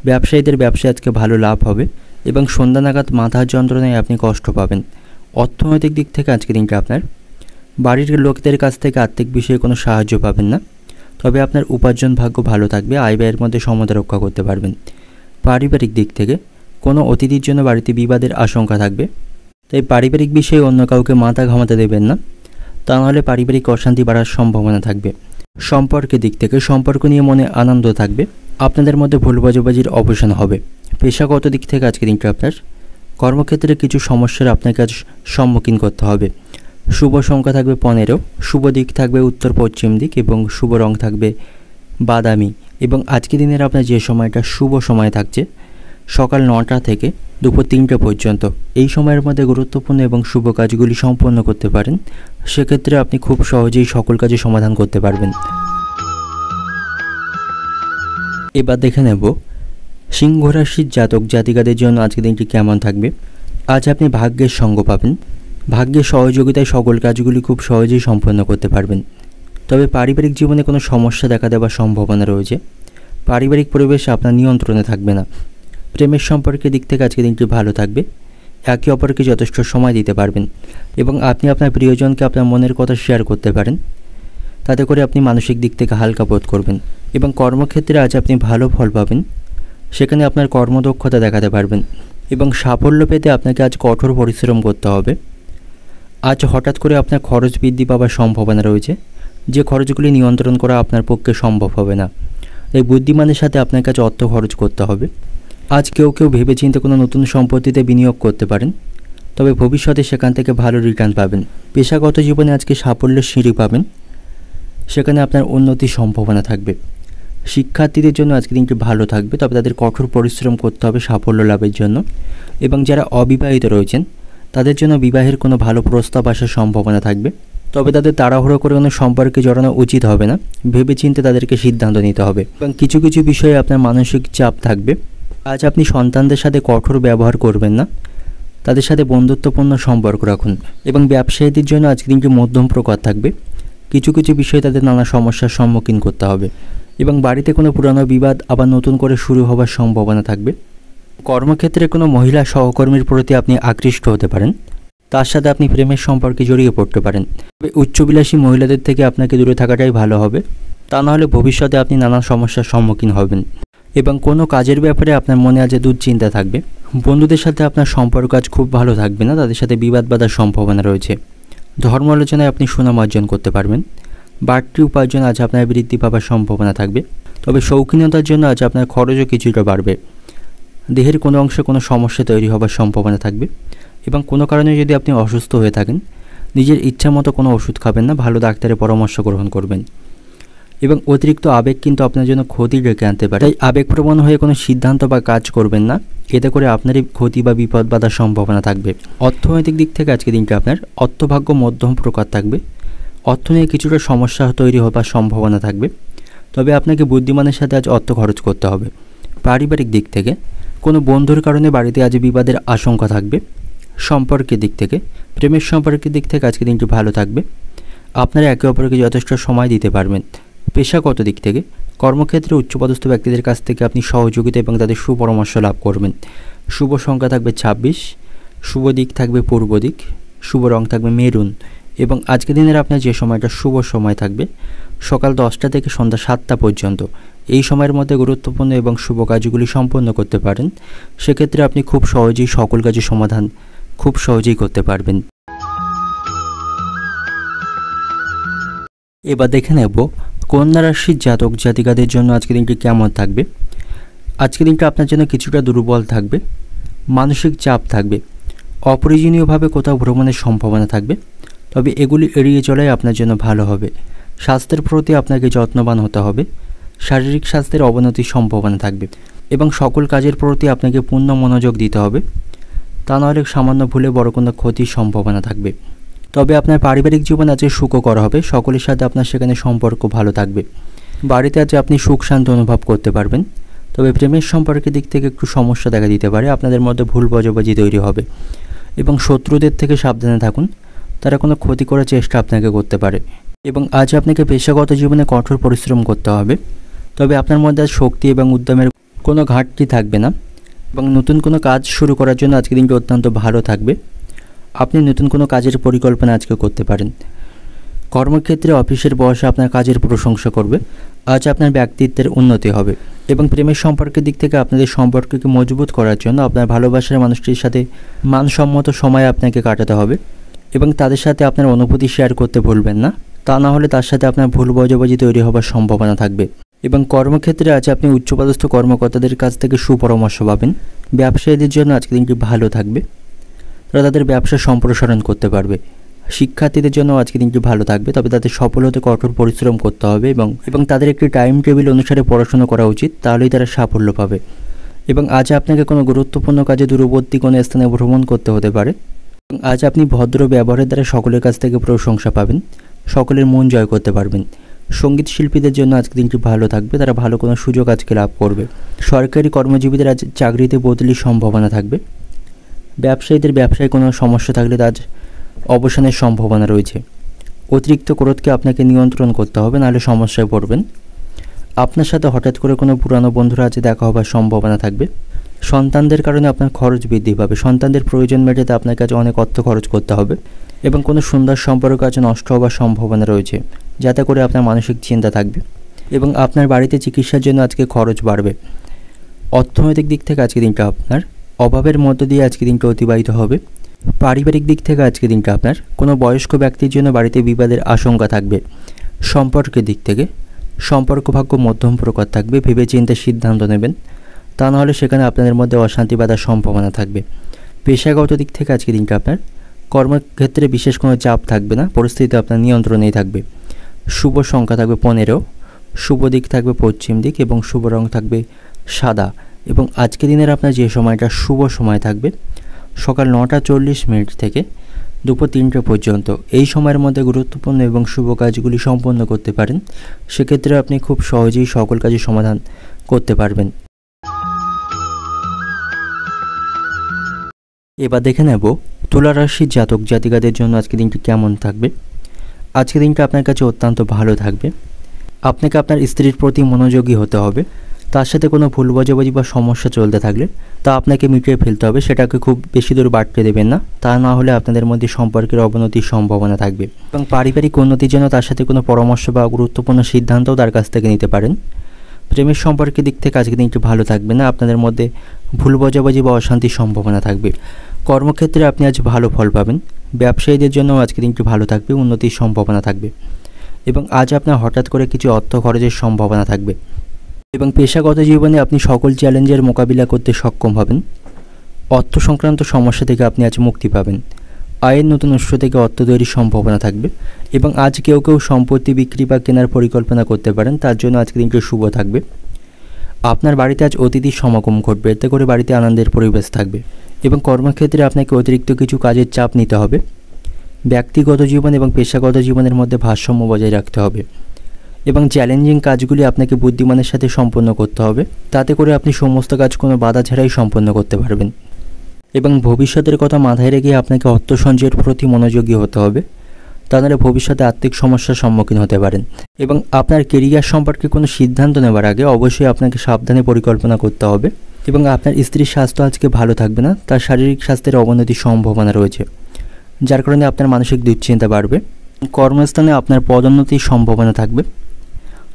ব্যবসায়ীদের ব্যবসায় আজকে ভালো লাভ হবে এবং সন্ধ্যা নাগাদ মাথার যন্ত্রণায় আপনি কষ্ট পাবেন। অর্থনৈতিক দিক থেকে আজকে দিনটা আপনার বাড়ির লোকদের কাছ থেকে আর্থিক বিষয়ে কোনো সাহায্য পাবেন না, তবে আপনার উপার্জন ভাগ্য ভালো থাকবে, আয় ব্যয়ের মধ্যে সমতা রক্ষা করতে পারবেন। পারিবারিক দিক থেকে কোনো অতিথির জন্য বাড়িতে বিবাদের আশঙ্কা থাকবে, তাই পারিবারিক বিষয়ে অন্য কাউকে মাথা ঘামাতে দেবেন না, তা নাহলে পারিবারিক অশান্তি বাড়ার সম্ভাবনা থাকবে। সম্পর্কের দিক থেকে সম্পর্ক নিয়ে মনে আনন্দ থাকবে, আপনাদের মধ্যে ভুল বোঝাবুঝির অবসান হবে। পেশাগত দিক থেকে আজকে দিনটা আপনার কর্মক্ষেত্রে কিছু সমস্যার আপনাকে আজ সম্মুখীন করতে হবে। শুভ সংখ্যা থাকবে 15, শুভ দিক থাকবে উত্তর পশ্চিম দিক এবং শুভ রং থাকবে বাদামি এবং আজকে দিনের আপনার যে সময়টা শুভ সময় থাকছে সকাল 9টা থেকে দুপুর 3টে পর্যন্ত। এই সময়ের মধ্যে গুরুত্বপূর্ণ এবং শুভ কাজগুলি সম্পন্ন করতে পারেন, সেক্ষেত্রে আপনি খুব সহজেই সকল কাজে সমাধান করতে পারবেন। এবার দেখে নেব সিংহ রাশির জাতক জাতিকাদের জন্য আজকের দিনটি কেমন থাকবে। আজ আপনি ভাগ্যের সঙ্গ পাবেন, ভাগ্যের সহযোগিতায় সকল কাজগুলি খুব সহজেই সম্পন্ন করতে পারবেন। তবে পারিবারিক জীবনে কোনো সমস্যা দেখা দেওয়ার সম্ভাবনা রয়েছে। পারিবারিক পরিবেশ আপনার নিয়ন্ত্রণে থাকবে না। প্রেমের সম্পর্কের দিক থেকে আজকের দিনটি ভালো থাকবে, একে অপরকে যথেষ্ট সময় দিতে পারবেন এবং আপনি আপনার প্রিয়জনকে আপনার মনের কথা শেয়ার করতে পারেন, তাতে করে আপনি মানসিক দিক থেকে হালকা বোধ করবেন এবং কর্মক্ষেত্রে আজ আপনি ভালো ফল পাবেন। সেখানে আপনার কর্মদক্ষতা দেখাতে পারবেন এবং সাফল্য পেতে আপনাকে আজ কঠোর পরিশ্রম করতে হবে। আজ হঠাৎ করে আপনার খরচ বৃদ্ধি পাওয়ার সম্ভাবনা রয়েছে, যে খরচগুলি নিয়ন্ত্রণ করা আপনার পক্ষে সম্ভব হবে না। তাই বুদ্ধিমানের সাথে আপনার কাছে অর্থ খরচ করতে হবে। আজ কেউ ভেবেচিন্তে কোনো নতুন সম্পত্তিতে বিনিয়োগ করতে পারেন, তবে ভবিষ্যতে সেখান থেকে ভালো রিটার্ন পাবেন। পেশাগত জীবনে আজকে সাফল্যের সিঁড়ি পাবেন, সেখানে আপনার উন্নতির সম্ভাবনা থাকবে। শিক্ষার্থীদের জন্য আজকে দিনটি ভালো থাকবে, তবে তাদের কঠোর পরিশ্রম করতে হবে সাফল্য লাভের জন্য। এবং যারা অবিবাহিত রয়েছেন তাদের জন্য বিবাহের কোনো ভালো প্রস্তাব আসার সম্ভাবনা থাকবে, তবে তাদের তাড়াহুড়ো করে কোনো সম্পর্কে জড়ানো উচিত হবে না। ভেবেচিন্তে তাদেরকে সিদ্ধান্ত নিতে হবে। এবং কিছু বিষয়ে আপনার মানসিক চাপ থাকবে। আজ আপনি সন্তানদের সাথে কঠোর ব্যবহার করবেন না, তাদের সাথে বন্ধুত্বপূর্ণ সম্পর্ক রাখুন। এবং ব্যবসায়ীদের জন্য আজকে দিনটি মধ্যম প্রকার থাকবে। কিছু বিষয়ে তাদের নানা সমস্যার সম্মুখীন করতে হবে। এবং বাড়িতে কোনো পুরানো বিবাদ আবার নতুন করে শুরু হওয়ার সম্ভাবনা থাকবে। কর্মক্ষেত্রে কোনো মহিলা সহকর্মীর প্রতি আপনি আকৃষ্ট হতে পারেন, তার সাথে আপনি প্রেমের সম্পর্কে জড়িয়ে পড়তে পারেন। তবে উচ্চবিলাসী মহিলাদের থেকে আপনাকে দূরে থাকাটাই ভালো হবে, তা নাহলে ভবিষ্যতে আপনি নানা সমস্যার সম্মুখীন হবেন। এবং কোনো কাজের ব্যাপারে আপনার মনে আজ দুশ্চিন্তা থাকবে। বন্ধুদের সাথে আপনার সম্পর্ক আজ খুব ভালো থাকবে না, তাদের সাথে বিবাদ বাঁধার সম্ভাবনা রয়েছে। ধর্ম আলোচনায় আপনি সুনাম অর্জন করতে পারবেন। বাড়তি উপার্জন আজ আপনার বৃদ্ধি পাওয়ার সম্ভাবনা থাকবে, তবে শৌখিনতার জন্য আজ আপনার খরচও কিছুটা বাড়বে। দেহের কোনো অংশে কোনো সমস্যা তৈরি হওয়ার সম্ভাবনা থাকবে। এবং কোনো কারণে যদি আপনি অসুস্থ হয়ে থাকেন, নিজের ইচ্ছা মতো কোনো ওষুধ খাবেন না, ভালো ডাক্তারের পরামর্শ গ্রহণ করবেন। এবং অতিরিক্ত আবেগ কিন্তু আপনার জন্য ক্ষতি ডেকে আনতে পারে, তাই আবেগপ্রবণ হয়ে কোনো সিদ্ধান্ত বা কাজ করবেন না, এতে করে আপনারই ক্ষতি বা বিপদ বাধার সম্ভাবনা থাকবে। অর্থনৈতিক দিক থেকে আজকে দিনটা আপনার অর্থভাগ্য মধ্যম প্রকার থাকবে। অর্থ নিয়ে কিছুটা সমস্যা তৈরি হবার সম্ভাবনা থাকবে, তবে আপনাকে বুদ্ধিমানের সাথে আজ অর্থ খরচ করতে হবে। পারিবারিক দিক থেকে কোনো বন্ধুর কারণে বাড়িতে আজ বিবাদের আশঙ্কা থাকবে। সম্পর্কের দিক থেকে, প্রেমের সম্পর্কের দিক থেকে আজকে দিনটি ভালো থাকবে। আপনারা একে অপরকে যথেষ্ট সময় দিতে পারবেন। পেশাগত দিক থেকে কর্মক্ষেত্রে উচ্চপদস্থ ব্যক্তিদের কাছ থেকে আপনি সহযোগিতা এবং তাদের সুপরামর্শ লাভ করবেন। শুভ সংখ্যা থাকবে 26, শুভ দিক থাকবে পূর্ব দিক, শুভ রং থাকবে মেরুন। এবং আজকের দিনের আপনার যে সময়টা শুভ সময় থাকবে সকাল 10টা থেকে সন্ধ্যা 7টা পর্যন্ত, এই সময়ের মধ্যে গুরুত্বপূর্ণ এবং শুভ কাজগুলি সম্পন্ন করতে পারেন। সেক্ষেত্রে আপনি খুব সহজেই সকল কাজের সমাধান খুব সহজেই করতে পারবেন। এবার দেখে নেব কন্যা রাশির জাতক জাতিকাদের জন্য আজকের দিনটি কেমন থাকবে। আজকের দিনটা আপনার জন্য কিছুটা দুর্বল থাকবে, মানসিক চাপ থাকবে, অপ্রয়োজনীয়ভাবে কোথাও ভ্রমণের সম্ভাবনা থাকবে, তবে এগুলি এড়িয়ে চলাই আপনার জন্য ভালো হবে। স্বাস্থ্যের প্রতি আপনাকে যত্নবান হতে হবে। শারীরিক স্বাস্থ্যের অবনতির সম্ভাবনা থাকবে এবং সকল কাজের প্রতি আপনাকে পূর্ণ মনোযোগ দিতে হবে, তা নাহলে সামান্য ভুলে বড় কোনো ক্ষতির সম্ভাবনা থাকবে। তবে আপনার পারিবারিক জীবন আজকে সুখকর হবে, সকলের সাথে আপনার সেখানে সম্পর্ক ভালো থাকবে। বাড়িতে আজ আপনি সুখ শান্তি অনুভব করতে পারবেন, তবে প্রেমের সম্পর্কের দিক থেকে একটু সমস্যা দেখা দিতে পারে। আপনাদের মধ্যে ভুল বোঝাবুঝি তৈরি হবে এবং শত্রুদের থেকে সাবধানে থাকুন, তারা কোনো ক্ষতি করার চেষ্টা আপনাকে করতে পারে। এবং আজ আপনাকে পেশাগত জীবনে কঠোর পরিশ্রম করতে হবে, তবে আপনার মধ্যে আজ শক্তি এবং উদ্যমের কোনো ঘাটতি থাকবে না। এবং নতুন কোনো কাজ শুরু করার জন্য আজকের দিনটি অত্যন্ত ভালো থাকবে। আপনি নতুন কোনো কাজের পরিকল্পনা আজকে করতে পারেন। কর্মক্ষেত্রে অফিসের বস আপনার কাজের প্রশংসা করবে। আজ আপনার ব্যক্তিত্বের উন্নতি হবে এবং প্রেমের সম্পর্কের দিক থেকে আপনাদের সম্পর্ককে মজবুত করার জন্য আপনার ভালোবাসার মানুষটির সাথে মানসম্মত সময় আপনাকে কাটাতে হবে এবং তাদের সাথে আপনার অনুভূতি শেয়ার করতে ভুলবেন না, তা না হলে তার সাথে আপনার ভুল বোঝাবুঝি তৈরি হবার সম্ভাবনা থাকবে। এবং কর্মক্ষেত্রে আজ আপনি উচ্চপদস্থ কর্মকর্তাদের কাছ থেকে সুপরামর্শ পাবেন। ব্যবসায়ীদের জন্য আজকের দিনটি ভালো থাকবে, তারা তাদের ব্যবসা সম্প্রসারণ করতে পারবে। শিক্ষার্থীদের জন্য আজকের দিনটি ভালো থাকবে, তবে তাদের সফল হতে কঠোর পরিশ্রম করতে হবে এবং তাদের একটি টাইম টেবিল অনুসারে পড়াশোনা করা উচিত, তাহলেই তারা সাফল্য পাবে। এবং আজ আপনাকে কোনো গুরুত্বপূর্ণ কাজে দূরবর্তী কোনো স্থানে ভ্রমণ করতে হতে পারে। আজ আপনি ভদ্র ব্যবহারের দ্বারা সকলের কাছ থেকে প্রশংসা পাবেন, সকলের মন জয় করতে পারবেন। সঙ্গীত শিল্পীদের জন্য আজকের দিনটি ভালো থাকবে, তারা ভালো কোনো সুযোগ আজকে লাভ করবে। সরকারি কর্মজীবীদের আজ চাকরিতে বদলির সম্ভাবনা থাকবে। ব্যবসায়ীদের ব্যবসায় কোনো সমস্যা থাকলে আজ অবসানের সম্ভাবনা রয়েছে। অতিরিক্ত ক্রোধকে আপনাকে নিয়ন্ত্রণ করতে হবে, নাহলে সমস্যায় পড়বেন। আপনার সাথে হঠাৎ করে কোনো পুরানো বন্ধুরা আজ দেখা হবার সম্ভাবনা থাকবে। সন্তানদের কারণে আপনার খরচ বৃদ্ধি পাবে, সন্তানদের প্রয়োজন মেটাতে আপনার কাছে অনেক অর্থ খরচ করতে হবে এবং কোনো সুন্দর সম্পর্ক আজ নষ্ট হবার সম্ভাবনা রয়েছে, যাতে করে আপনার মানসিক চিন্তা থাকবে এবং আপনার বাড়িতে চিকিৎসার জন্য আজকে খরচ বাড়বে। অর্থনৈতিক দিক থেকে আজকের দিনটা আপনার অভাবের মধ্য দিয়ে আজকের দিনটা অতিবাহিত হবে। পারিবারিক দিক থেকে আজকের দিনটা আপনার কোনো বয়স্ক ব্যক্তির জন্য বাড়িতে বিবাদের আশঙ্কা থাকবে। সম্পর্কের দিক থেকে সম্পর্ক ভাগ্য মধ্যম প্রকার থাকবে, ভেবেচিন্তে সিদ্ধান্ত নেবেন, তা নাহলে সেখানে আপনাদের মধ্যে অশান্তি বাঁধার সম্ভাবনা থাকবে। পেশাগত দিক থেকে আজকের দিনটা আপনার কর্মক্ষেত্রে বিশেষ কোনো চাপ থাকবে না, পরিস্থিতি আপনার নিয়ন্ত্রণেই থাকবে। শুভ সংখ্যা থাকবে 15, শুভ দিক থাকবে পশ্চিম দিক এবং শুভ রং থাকবে সাদা। এবং আজকের দিনের আপনার যে সময়টা শুভ সময় থাকবে সকাল 9:40 থেকে দুপুর 3টে পর্যন্ত। এই সময়ের মধ্যে গুরুত্বপূর্ণ এবং শুভ কাজগুলি সম্পন্ন করতে পারেন, সেক্ষেত্রে আপনি খুব সহজেই সকল কাজের সমাধান করতে পারবেন। এবার দেখে নেব তুলা রাশির জাতক জাতিকাদের জন্য আজকের দিনটি কেমন থাকবে। আজকের দিনটা আপনার কাছে অত্যন্ত ভালো থাকবে। আপনাকে আপনার স্ত্রীর প্রতি মনোযোগী হতে হবে। তার সাথে কোনো ভুল বোঝাবুঝি বা সমস্যা চলতে থাকলে তা আপনাকে মিটিয়ে ফেলতে হবে, সেটাকে খুব বেশি দূর বাড়তে দেবেন না, তা না হলে আপনাদের মধ্যে সম্পর্কের অবনতির সম্ভাবনা থাকবে। এবং পারিবারিক উন্নতির জন্য তার সাথে কোনো পরামর্শ বা গুরুত্বপূর্ণ সিদ্ধান্তও তার কাছ থেকে নিতে পারেন। প্রেমের সম্পর্কের দিক থেকে আজকের দিনটি ভালো থাকবে না, আপনাদের মধ্যে ভুল বোঝাবুঝি বা অশান্তির সম্ভাবনা থাকবে। কর্মক্ষেত্রে আপনি আজ ভালো ফল পাবেন। ব্যবসায়ীদের জন্য আজকের দিনটি ভালো থাকবে, উন্নতির সম্ভাবনা থাকবে। এবং আজ আপনার হঠাৎ করে কিছু অর্থ খরচের সম্ভাবনা থাকবে। এবং পেশাগত জীবনে আপনি সকল চ্যালেঞ্জের মোকাবিলা করতে সক্ষম হবেন। অর্থ সংক্রান্ত সমস্যা থেকে আপনি আজ মুক্তি পাবেন। আয়ের নতুন উৎস থেকে অর্থ তৈরির সম্ভাবনা থাকবে। এবং আজ কেউ কেউ সম্পত্তি বিক্রি বা কেনার পরিকল্পনা করতে পারেন, তার জন্য আজকের দিনটি শুভ থাকবে। আপনার বাড়িতে আজ অতিথির সমাগম ঘটবে, এতে করে বাড়িতে আনন্দের পরিবেশ থাকবে। এবং কর্মক্ষেত্রে আপনাকে অতিরিক্ত কিছু কাজের চাপ নিতে হবে। ব্যক্তিগত জীবন এবং পেশাগত জীবনের মধ্যে ভারসাম্য বজায় রাখতে হবে। এবং চ্যালেঞ্জিং কাজগুলি আপনাকে বুদ্ধিমানের সাথে সম্পন্ন করতে হবে, তাতে করে আপনি সমস্ত কাজ কোনো বাধা ছাড়াই সম্পন্ন করতে পারবেন। এবং ভবিষ্যতের কথা মাথায় রেখে আপনাকে অর্থ সঞ্চয়ের প্রতি মনোযোগী হতে হবে, তা নাহলে ভবিষ্যতে আর্থিক সমস্যার সম্মুখীন হতে পারেন। এবং আপনার কেরিয়ার সম্পর্কে কোনো সিদ্ধান্ত নেওয়ার আগে অবশ্যই আপনাকে সাবধানে পরিকল্পনা করতে হবে। এবং আপনার স্ত্রীর স্বাস্থ্য আজকে ভালো থাকবে না, তার শারীরিক স্বাস্থ্যের অবনতির সম্ভাবনা রয়েছে, যার কারণে আপনার মানসিক দুশ্চিন্তা বাড়বে। কর্মস্থানে আপনার পদোন্নতির সম্ভাবনা থাকবে।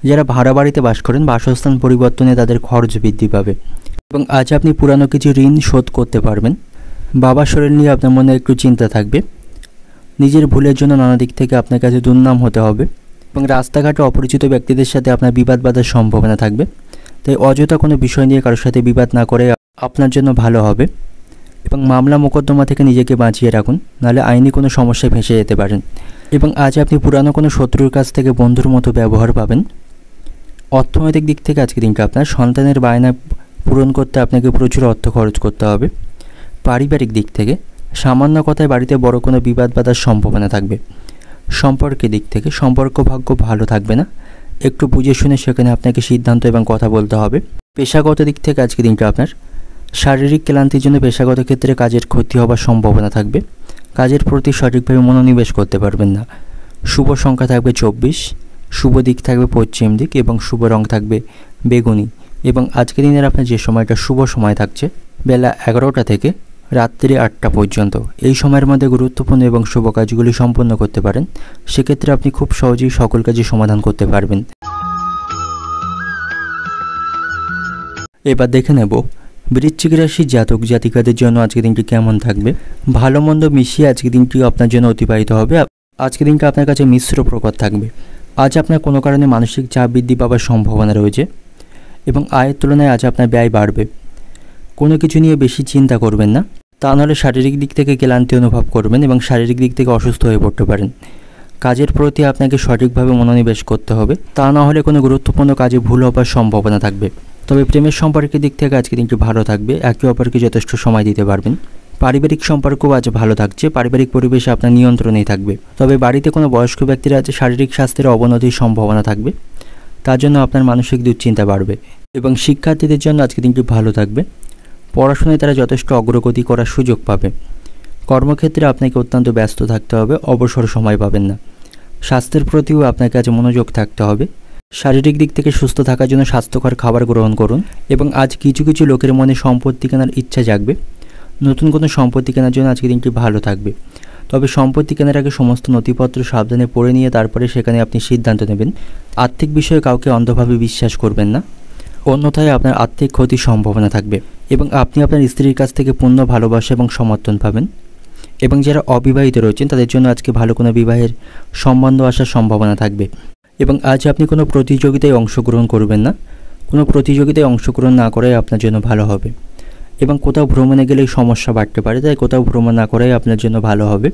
যারা ভাড়া বাড়িতে বাস করেন, বাসস্থান পরিবর্তনে তাদের খরচ বৃদ্ধি পাবে। এবং আজ আপনি পুরানো কিছু ঋণ শোধ করতে পারবেন। বাবার শরীর নিয়ে আপনার মনে একটু চিন্তা থাকবে। নিজের ভুলের জন্য নানা দিক থেকে আপনার কাছে দুর্নাম হতে হবে। এবং রাস্তাঘাটে অপরিচিত ব্যক্তিদের সাথে আপনার বিবাদ বাঁধার সম্ভাবনা থাকবে, তাই অযথা কোনো বিষয় নিয়ে কারোর সাথে বিবাদ না করে আপনার জন্য ভালো হবে। এবং মামলা মোকদ্দমা থেকে নিজেকে বাঁচিয়ে রাখুন, নাহলে আইনি কোনো সমস্যায় ফেঁসে যেতে পারেন। এবং আজ আপনি পুরানো কোনো শত্রুর কাছ থেকে বন্ধুর মতো ব্যবহার পাবেন। অর্থনৈতিক দিক থেকে আজকের দিনটা আপনার সন্তানের বায়না পূরণ করতে আপনাকে প্রচুর অর্থ খরচ করতে হবে। পারিবারিক দিক থেকে সামান্য কথায় বাড়িতে বড় কোনো বিবাদ বাঁধার সম্ভাবনা থাকবে। সম্পর্কের দিক থেকে সম্পর্ক ভাগ্য ভালো থাকবে না, একটু বুঝে শুনে সেখানে আপনাকে সিদ্ধান্ত এবং কথা বলতে হবে। পেশাগত দিক থেকে আজকের দিনটা আপনার শারীরিক ক্লান্তির জন্য পেশাগত ক্ষেত্রে কাজের ক্ষতি হওয়ার সম্ভাবনা থাকবে। কাজের প্রতি সঠিকভাবে মনোনিবেশ করতে পারবেন না। শুভ সংখ্যা থাকবে 24, শুভ দিক থাকবে পশ্চিম দিক এবং শুভ রং থাকবে বেগুনি। এবং আজকের দিনের আপনার যে সময়টা শুভ সময় থাকছে বেলা 11টা থেকে রাত্রি 8টা পর্যন্ত, এই সময়ের মধ্যে গুরুত্বপূর্ণ এবং শুভ কাজগুলি সম্পন্ন করতে পারেন, সেক্ষেত্রে আপনি খুব সহজেই সকল কাজই সমাধান করতে পারবেন। এবার দেখে নেব বৃশ্চিক রাশির জাতক জাতিকাদের জন্য আজকের দিনটি কেমন থাকবে। ভালো মন্দ মিশিয়ে আজকের দিনটি আপনার জন্য অতিবাহিত হবে। আজকের দিনটা আপনার কাছে মিশ্র প্রকার থাকবে। আজ আপনার কোনো কারণে মানসিক চাপ বৃদ্ধি পাওয়ার সম্ভাবনা রয়েছে এবং আয়ের তুলনায় আজ আপনার ব্যয় বাড়বে। কোনো কিছু নিয়ে বেশি চিন্তা করবেন না, তা নাহলে শারীরিক দিক থেকে ক্লান্তি অনুভব করবেন এবং শারীরিক দিক থেকে অসুস্থ হয়ে পড়তে পারেন। কাজের প্রতি আপনাকে সঠিকভাবে মনোনিবেশ করতে হবে, তা না হলে কোনো গুরুত্বপূর্ণ কাজে ভুল হওয়ার সম্ভাবনা থাকবে। তবে প্রেমের সম্পর্কের দিক থেকে আজকে দিনটি ভালো থাকবে, একে অপরকে যথেষ্ট সময় দিতে পারবেন। পারিবারিক সম্পর্কও আজ ভালো থাকছে, পারিবারিক পরিবেশে আপনার নিয়ন্ত্রণেই থাকবে। তবে বাড়িতে কোনো বয়স্ক ব্যক্তির আজ শারীরিক স্বাস্থ্যের অবনতির সম্ভাবনা থাকবে, তার জন্য আপনার মানসিক দুশ্চিন্তা বাড়বে। এবং শিক্ষার্থীদের জন্য আজকে দিনটি ভালো থাকবে, পড়াশোনায় তারা যথেষ্ট অগ্রগতি করার সুযোগ পাবে। কর্মক্ষেত্রে আপনাকে অত্যন্ত ব্যস্ত থাকতে হবে, অবসর সময় পাবেন না। স্বাস্থ্যের প্রতিও আপনাকে আজ মনোযোগ থাকতে হবে। শারীরিক দিক থেকে সুস্থ থাকার জন্য স্বাস্থ্যকর খাবার গ্রহণ করুন। এবং আজ কিছু কিছু লোকের মনে সম্পত্তি কেনার ইচ্ছা জাগবে। নতুন কোনো সম্পত্তি কেনার জন্য আজকে দিনটি ভালো থাকবে। তবে সম্পত্তি কেনার আগে সমস্ত নথিপত্র সাবধানে পড়ে নিয়ে তারপরে সেখানে আপনি সিদ্ধান্ত নেবেন। আর্থিক বিষয়ে কাউকে অন্ধভাবে বিশ্বাস করবেন না। অন্যথায় আপনার আর্থিক ক্ষতির সম্ভাবনা থাকবে এবং আপনি আপনার স্ত্রীর কাছ থেকে পূর্ণ ভালোবাসা এবং সমর্থন পাবেন। এবং যারা অবিবাহিত রয়েছেন তাদের জন্য আজকে ভালো কোনো বিবাহের সম্বন্ধ আসার সম্ভাবনা থাকবে। এবং আজ আপনি কোনো প্রতিযোগিতায় অংশগ্রহণ করবেন না, কোনো প্রতিযোগিতায় অংশগ্রহণ না করাই আপনার জন্য ভালো হবে। এবং কোথাও ভ্রমণে গেলেই সমস্যা বাড়তে পারে, তাই কোথাও ভ্রমণ না করাই আপনার জন্য ভালো হবে।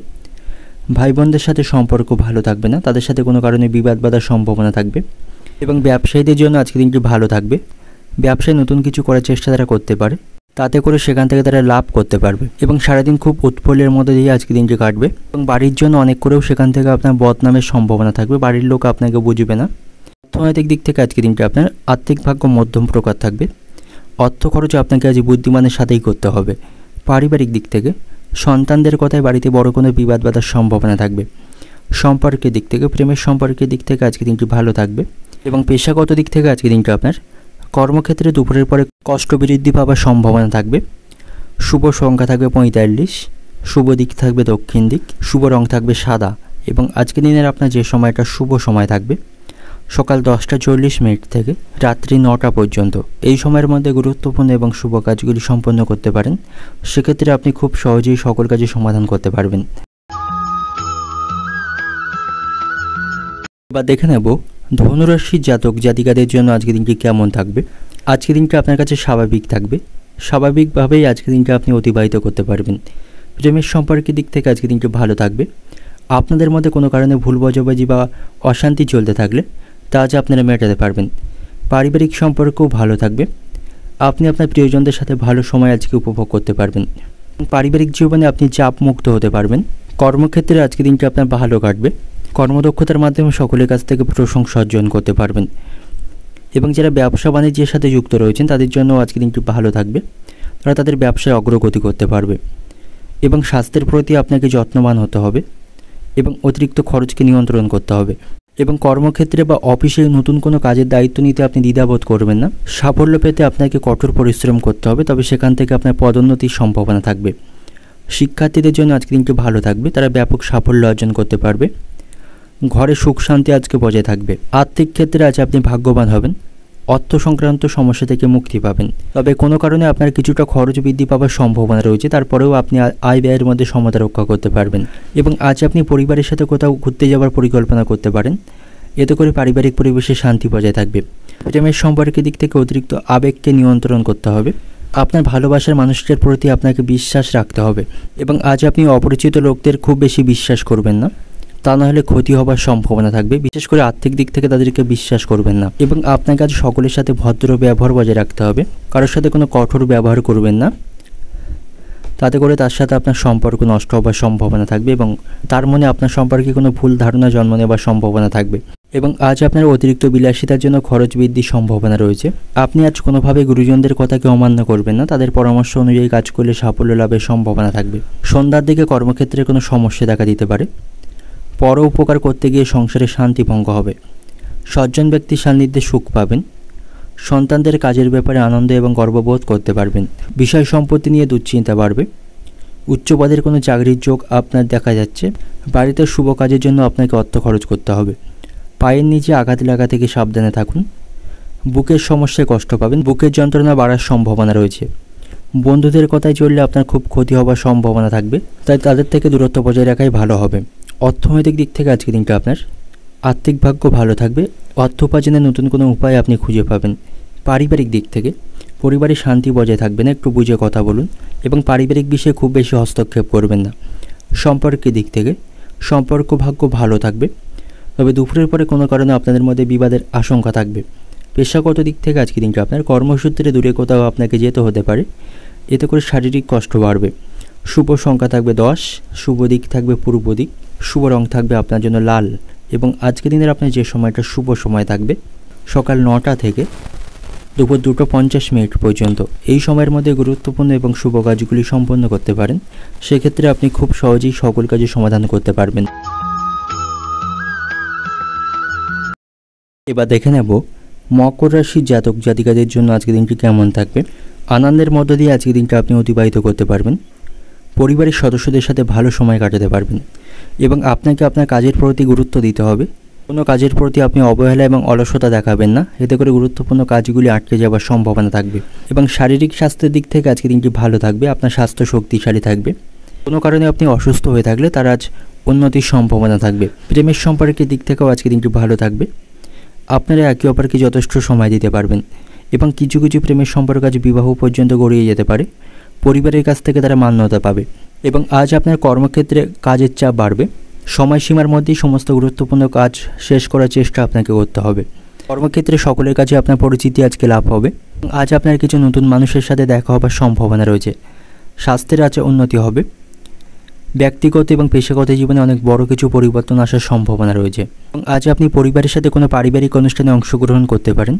ভাই বোনদের সাথে সম্পর্ক ভালো থাকবে না, তাদের সাথে কোনো কারণে বিবাদ বাঁধার সম্ভাবনা থাকবে। এবং ব্যবসায়ীদের জন্য আজকে দিনটি ভালো থাকবে। ব্যবসায় নতুন কিছু করার চেষ্টা তারা করতে পারে, তাতে করে সেখান থেকে তারা লাভ করতে পারবে। এবং সারাদিন খুব উৎফুল্লের মধ্যে দিয়ে আজকে দিনটি কাটবে। এবং বাড়ির জন্য অনেক করেও সেখান থেকে আপনার বদনামের সম্ভাবনা থাকবে, বাড়ির লোক আপনাকে বুঝবে না। অর্থনৈতিক দিক থেকে আজকে দিনটি আপনার আর্থিক ভাগ্য মধ্যম প্রকার থাকবে। অর্থ খরচ আপনাকে আজ বুদ্ধিমানের সাথেই করতে হবে। পারিবারিক দিক থেকে সন্তানদের কথায় বাড়িতে বড় কোনো বিবাদ বাঁধার সম্ভাবনা থাকবে। সম্পর্কের দিক থেকে, প্রেমের সম্পর্কের দিক থেকে আজকে দিনটি ভালো থাকবে। এবং পেশাগত দিক থেকে আজকে দিনটি আপনার কর্মক্ষেত্রে দুপুরের পরে কষ্ট বৃদ্ধি পাওয়ার সম্ভাবনা থাকবে। শুভ সংখ্যা থাকবে 45, শুভ দিক থাকবে দক্ষিণ দিক, শুভ রং থাকবে সাদা। এবং আজকের দিনের আপনার যে সময়টা শুভ সময় থাকবে সকাল 10:40 থেকে রাত্রি 9টা পর্যন্ত। এই সময়ের মধ্যে গুরুত্বপূর্ণ এবং শুভ কাজগুলি সম্পন্ন করতে পারেন। সেক্ষেত্রে আপনি খুব সহজেই সকল কাজে সমাধান করতে পারবেন। এবার দেখে নেব ধনুরাশির জাতক জাতিকাদের জন্য আজকের দিনটি কেমন থাকবে। আজকের দিনটা আপনার কাছে স্বাভাবিক থাকবে, স্বাভাবিকভাবেই আজকের দিনটা আপনি অতিবাহিত করতে পারবেন। প্রেমের সম্পর্কের দিক থেকে আজকের দিনটা ভালো থাকবে। আপনাদের মধ্যে কোনো কারণে ভুল বোঝাবুঝি বা অশান্তি চলতে থাকলে তা আজ আপনারা মেটাতে পারবেন। পারিবারিক সম্পর্কও ভালো থাকবে, আপনি আপনার প্রিয়জনদের সাথে ভালো সময় আজকে উপভোগ করতে পারবেন। পারিবারিক জীবনে আপনি চাপ মুক্ত হতে পারবেন। কর্মক্ষেত্রে আজকের দিনটা আপনার ভালো কাটবে, কর্মদক্ষতার মাধ্যমে সকলের কাছ থেকে প্রশংসা অর্জন করতে পারবেন। এবং যারা ব্যবসা বাণিজ্যের সাথে যুক্ত রয়েছেন তাদের জন্য আজকের দিনটি ভালো থাকবে, তারা তাদের ব্যবসায় অগ্রগতি করতে পারবে। এবং স্বাস্থ্যের প্রতি আপনাকে যত্নবান হতে হবে এবং অতিরিক্ত খরচকে নিয়ন্ত্রণ করতে হবে। এবং কর্মক্ষেত্রে বা অফিসে নতুন কোনো কাজের দায়িত্ব নিতে আপনি দ্বিধাবোধ করবেন না। সাফল্য পেতে আপনাকে কঠোর পরিশ্রম করতে হবে, তবে সেখান থেকে আপনার পদোন্নতির সম্ভাবনা থাকবে। শিক্ষার্থীদের জন্য আজকের দিনটি ভালো থাকবে, তারা ব্যাপক সাফল্য অর্জন করতে পারবে। ঘরে সুখ শান্তি আজকে বজায় থাকবে। আর্থিক ক্ষেত্রে আজ আপনি ভাগ্যবান হবেন, অর্থ সংক্রান্ত সমস্যা থেকে মুক্তি পাবেন। তবে কোনো কারণে আপনার কিছুটা খরচ বৃদ্ধি পাওয়ার সম্ভাবনা রয়েছে, তারপরেও আপনি আয় ব্যয়ের মধ্যে সমতা রক্ষা করতে পারবেন। এবং আজ আপনি পরিবারের সাথে কোথাও ঘুরতে যাওয়ার পরিকল্পনা করতে পারেন, এতে করে পারিবারিক পরিবেশে শান্তি বজায় থাকবে। প্রেমের সম্পর্কের দিক থেকে অতিরিক্ত আবেগকে নিয়ন্ত্রণ করতে হবে। আপনার ভালোবাসার মানুষটির প্রতি আপনাকে বিশ্বাস রাখতে হবে। এবং আজ আপনি অপরিচিত লোকদের খুব বেশি বিশ্বাস করবেন না, তা নাহলে ক্ষতি হবার সম্ভাবনা থাকবে। বিশেষ করে আর্থিক দিক থেকে তাদেরকে বিশ্বাস করবেন না। এবং আপনাকে আজ সকলের সাথে ভদ্র ব্যবহার বজায় রাখতে হবে, কারোর সাথে কোনো কঠোর ব্যবহার করবেন না, তাতে করে তার সাথে আপনার সম্পর্ক নষ্ট হবার সম্ভাবনা থাকবে এবং তার মনে আপনার সম্পর্কে কোনো ভুল ধারণা জন্ম নেবার সম্ভাবনা থাকবে। এবং আজ আপনার অতিরিক্ত বিলাসিতার জন্য খরচ বৃদ্ধির সম্ভাবনা রয়েছে। আপনি আজ কোনোভাবে গুরুজনদের কথাকে অমান্য করবেন না, তাদের পরামর্শ অনুযায়ী কাজ করলে সাফল্য লাভের সম্ভাবনা থাকবে। সন্ধ্যার দিকে কর্মক্ষেত্রে কোনো সমস্যা দেখা দিতে পারে, পর উপকার করতে গিয়ে সংসারে শান্তি ভঙ্গ হবে। সজ্জন ব্যক্তির সান্নিধ্যে সুখ পাবেন। সন্তানদের কাজের ব্যাপারে আনন্দ এবং গর্ববোধ করতে পারবেন। বিষয় সম্পত্তি নিয়ে দুশ্চিন্তা বাড়বে। উচ্চ পদের কোনো চাকরির যোগ আপনার দেখা যাচ্ছে। বাড়িতে শুভ কাজের জন্য আপনাকে অর্থ খরচ করতে হবে। পায়ের নিচে আঘাত লাগা থেকে সাবধানে থাকুন। বুকের সমস্যায় কষ্ট পাবেন, বুকের যন্ত্রণা বাড়ার সম্ভাবনা রয়েছে। বন্ধুদের কথায় চললে আপনার খুব ক্ষতি হওয়ার সম্ভাবনা থাকবে, তাই তাদের থেকে দূরত্ব বজায় রাখাই ভালো হবে। অর্থনৈতিক দিক থেকে আজকের দিনটা আপনার আর্থিক ভাগ্য ভালো থাকবে, অর্থ উপার্জনের নতুন কোনো উপায় আপনি খুঁজে পাবেন। পারিবারিক দিক থেকে পরিবারের শান্তি বজায় থাকবে না, একটু বুঝে কথা বলুন এবং পারিবারিক বিষয়ে খুব বেশি হস্তক্ষেপ করবেন না। সম্পর্কের দিক থেকে সম্পর্ক ভাগ্য ভালো থাকবে, তবে দুপুরের পরে কোনো কারণে আপনাদের মধ্যে বিবাদের আশঙ্কা থাকবে। পেশাগত দিক থেকে আজকের দিনটা আপনার কর্মসূত্রে দূরে কোথাও আপনাকে যেতে হতে পারে, এতে করে শারীরিক কষ্ট বাড়বে। শুভ সংখ্যা থাকবে 10, শুভ দিক থাকবে পূর্ব দিক, শুভ রং থাকবে আপনার জন্য লাল। এবং আজকের দিনের আপনার যে সময়টা শুভ সময় থাকবে সকাল 9টা থেকে দুপুর 2:50 পর্যন্ত। এই সময়ের মধ্যে গুরুত্বপূর্ণ এবং শুভ কাজগুলি সম্পন্ন করতে পারেন। সেক্ষেত্রে আপনি খুব সহজেই সকল কাজে সমাধান করতে পারবেন। এবার দেখে নেব মকর রাশির জাতক জাতিকাদের জন্য আজকের দিনটি কেমন থাকবে। আনন্দের মধ্য দিয়ে আজকের দিনটা আপনি অতিবাহিত করতে পারবেন। পরিবারের সদস্যদের সাথে ভালো সময় কাটাতে পারবেন এবং আপনাকে আপনার কাজের প্রতি গুরুত্ব দিতে হবে কোনো কাজের প্রতি আপনি অবহেলা এবং অলসতা দেখাবেন না, এতে করে গুরুত্বপূর্ণ কাজগুলি আটকে যাওয়ার সম্ভাবনা থাকবে। এবং শারীরিক স্বাস্থ্যের দিক থেকে আজকে দিনটি ভালো থাকবে, আপনার স্বাস্থ্য শক্তিশালী থাকবে। কোনো কারণে আপনি অসুস্থ হয়ে থাকলে তার আজ উন্নতির সম্ভাবনা থাকবে। প্রেমের সম্পর্কের দিক থেকেও আজকে দিনটি ভালো থাকবে, আপনারা একে অপরকে যথেষ্ট সময় দিতে পারবেন এবং কিছু কিছু প্রেমের সম্পর্ক আজ বিবাহ পর্যন্ত গড়িয়ে যেতে পারে। পরিবারের কাছ থেকে তারা মান্যতা পাবে এবং আজ আপনার কর্মক্ষেত্রে কাজের চাপ বাড়বে। সময়সীমার মধ্যেই সমস্ত গুরুত্বপূর্ণ কাজ শেষ করার চেষ্টা আপনাকে করতে হবে। কর্মক্ষেত্রে সকলের কাছে আপনার পরিচিতি আজকে লাভ হবে। আজ আপনার কিছু নতুন মানুষের সাথে দেখা হবার সম্ভাবনা রয়েছে। স্বাস্থ্যের আজ উন্নতি হবে। ব্যক্তিগত এবং পেশাগত জীবনে অনেক বড় কিছু পরিবর্তন আসার সম্ভাবনা রয়েছে এবং আজ আপনি পরিবারের সাথে কোনো পারিবারিক অনুষ্ঠানে অংশগ্রহণ করতে পারেন।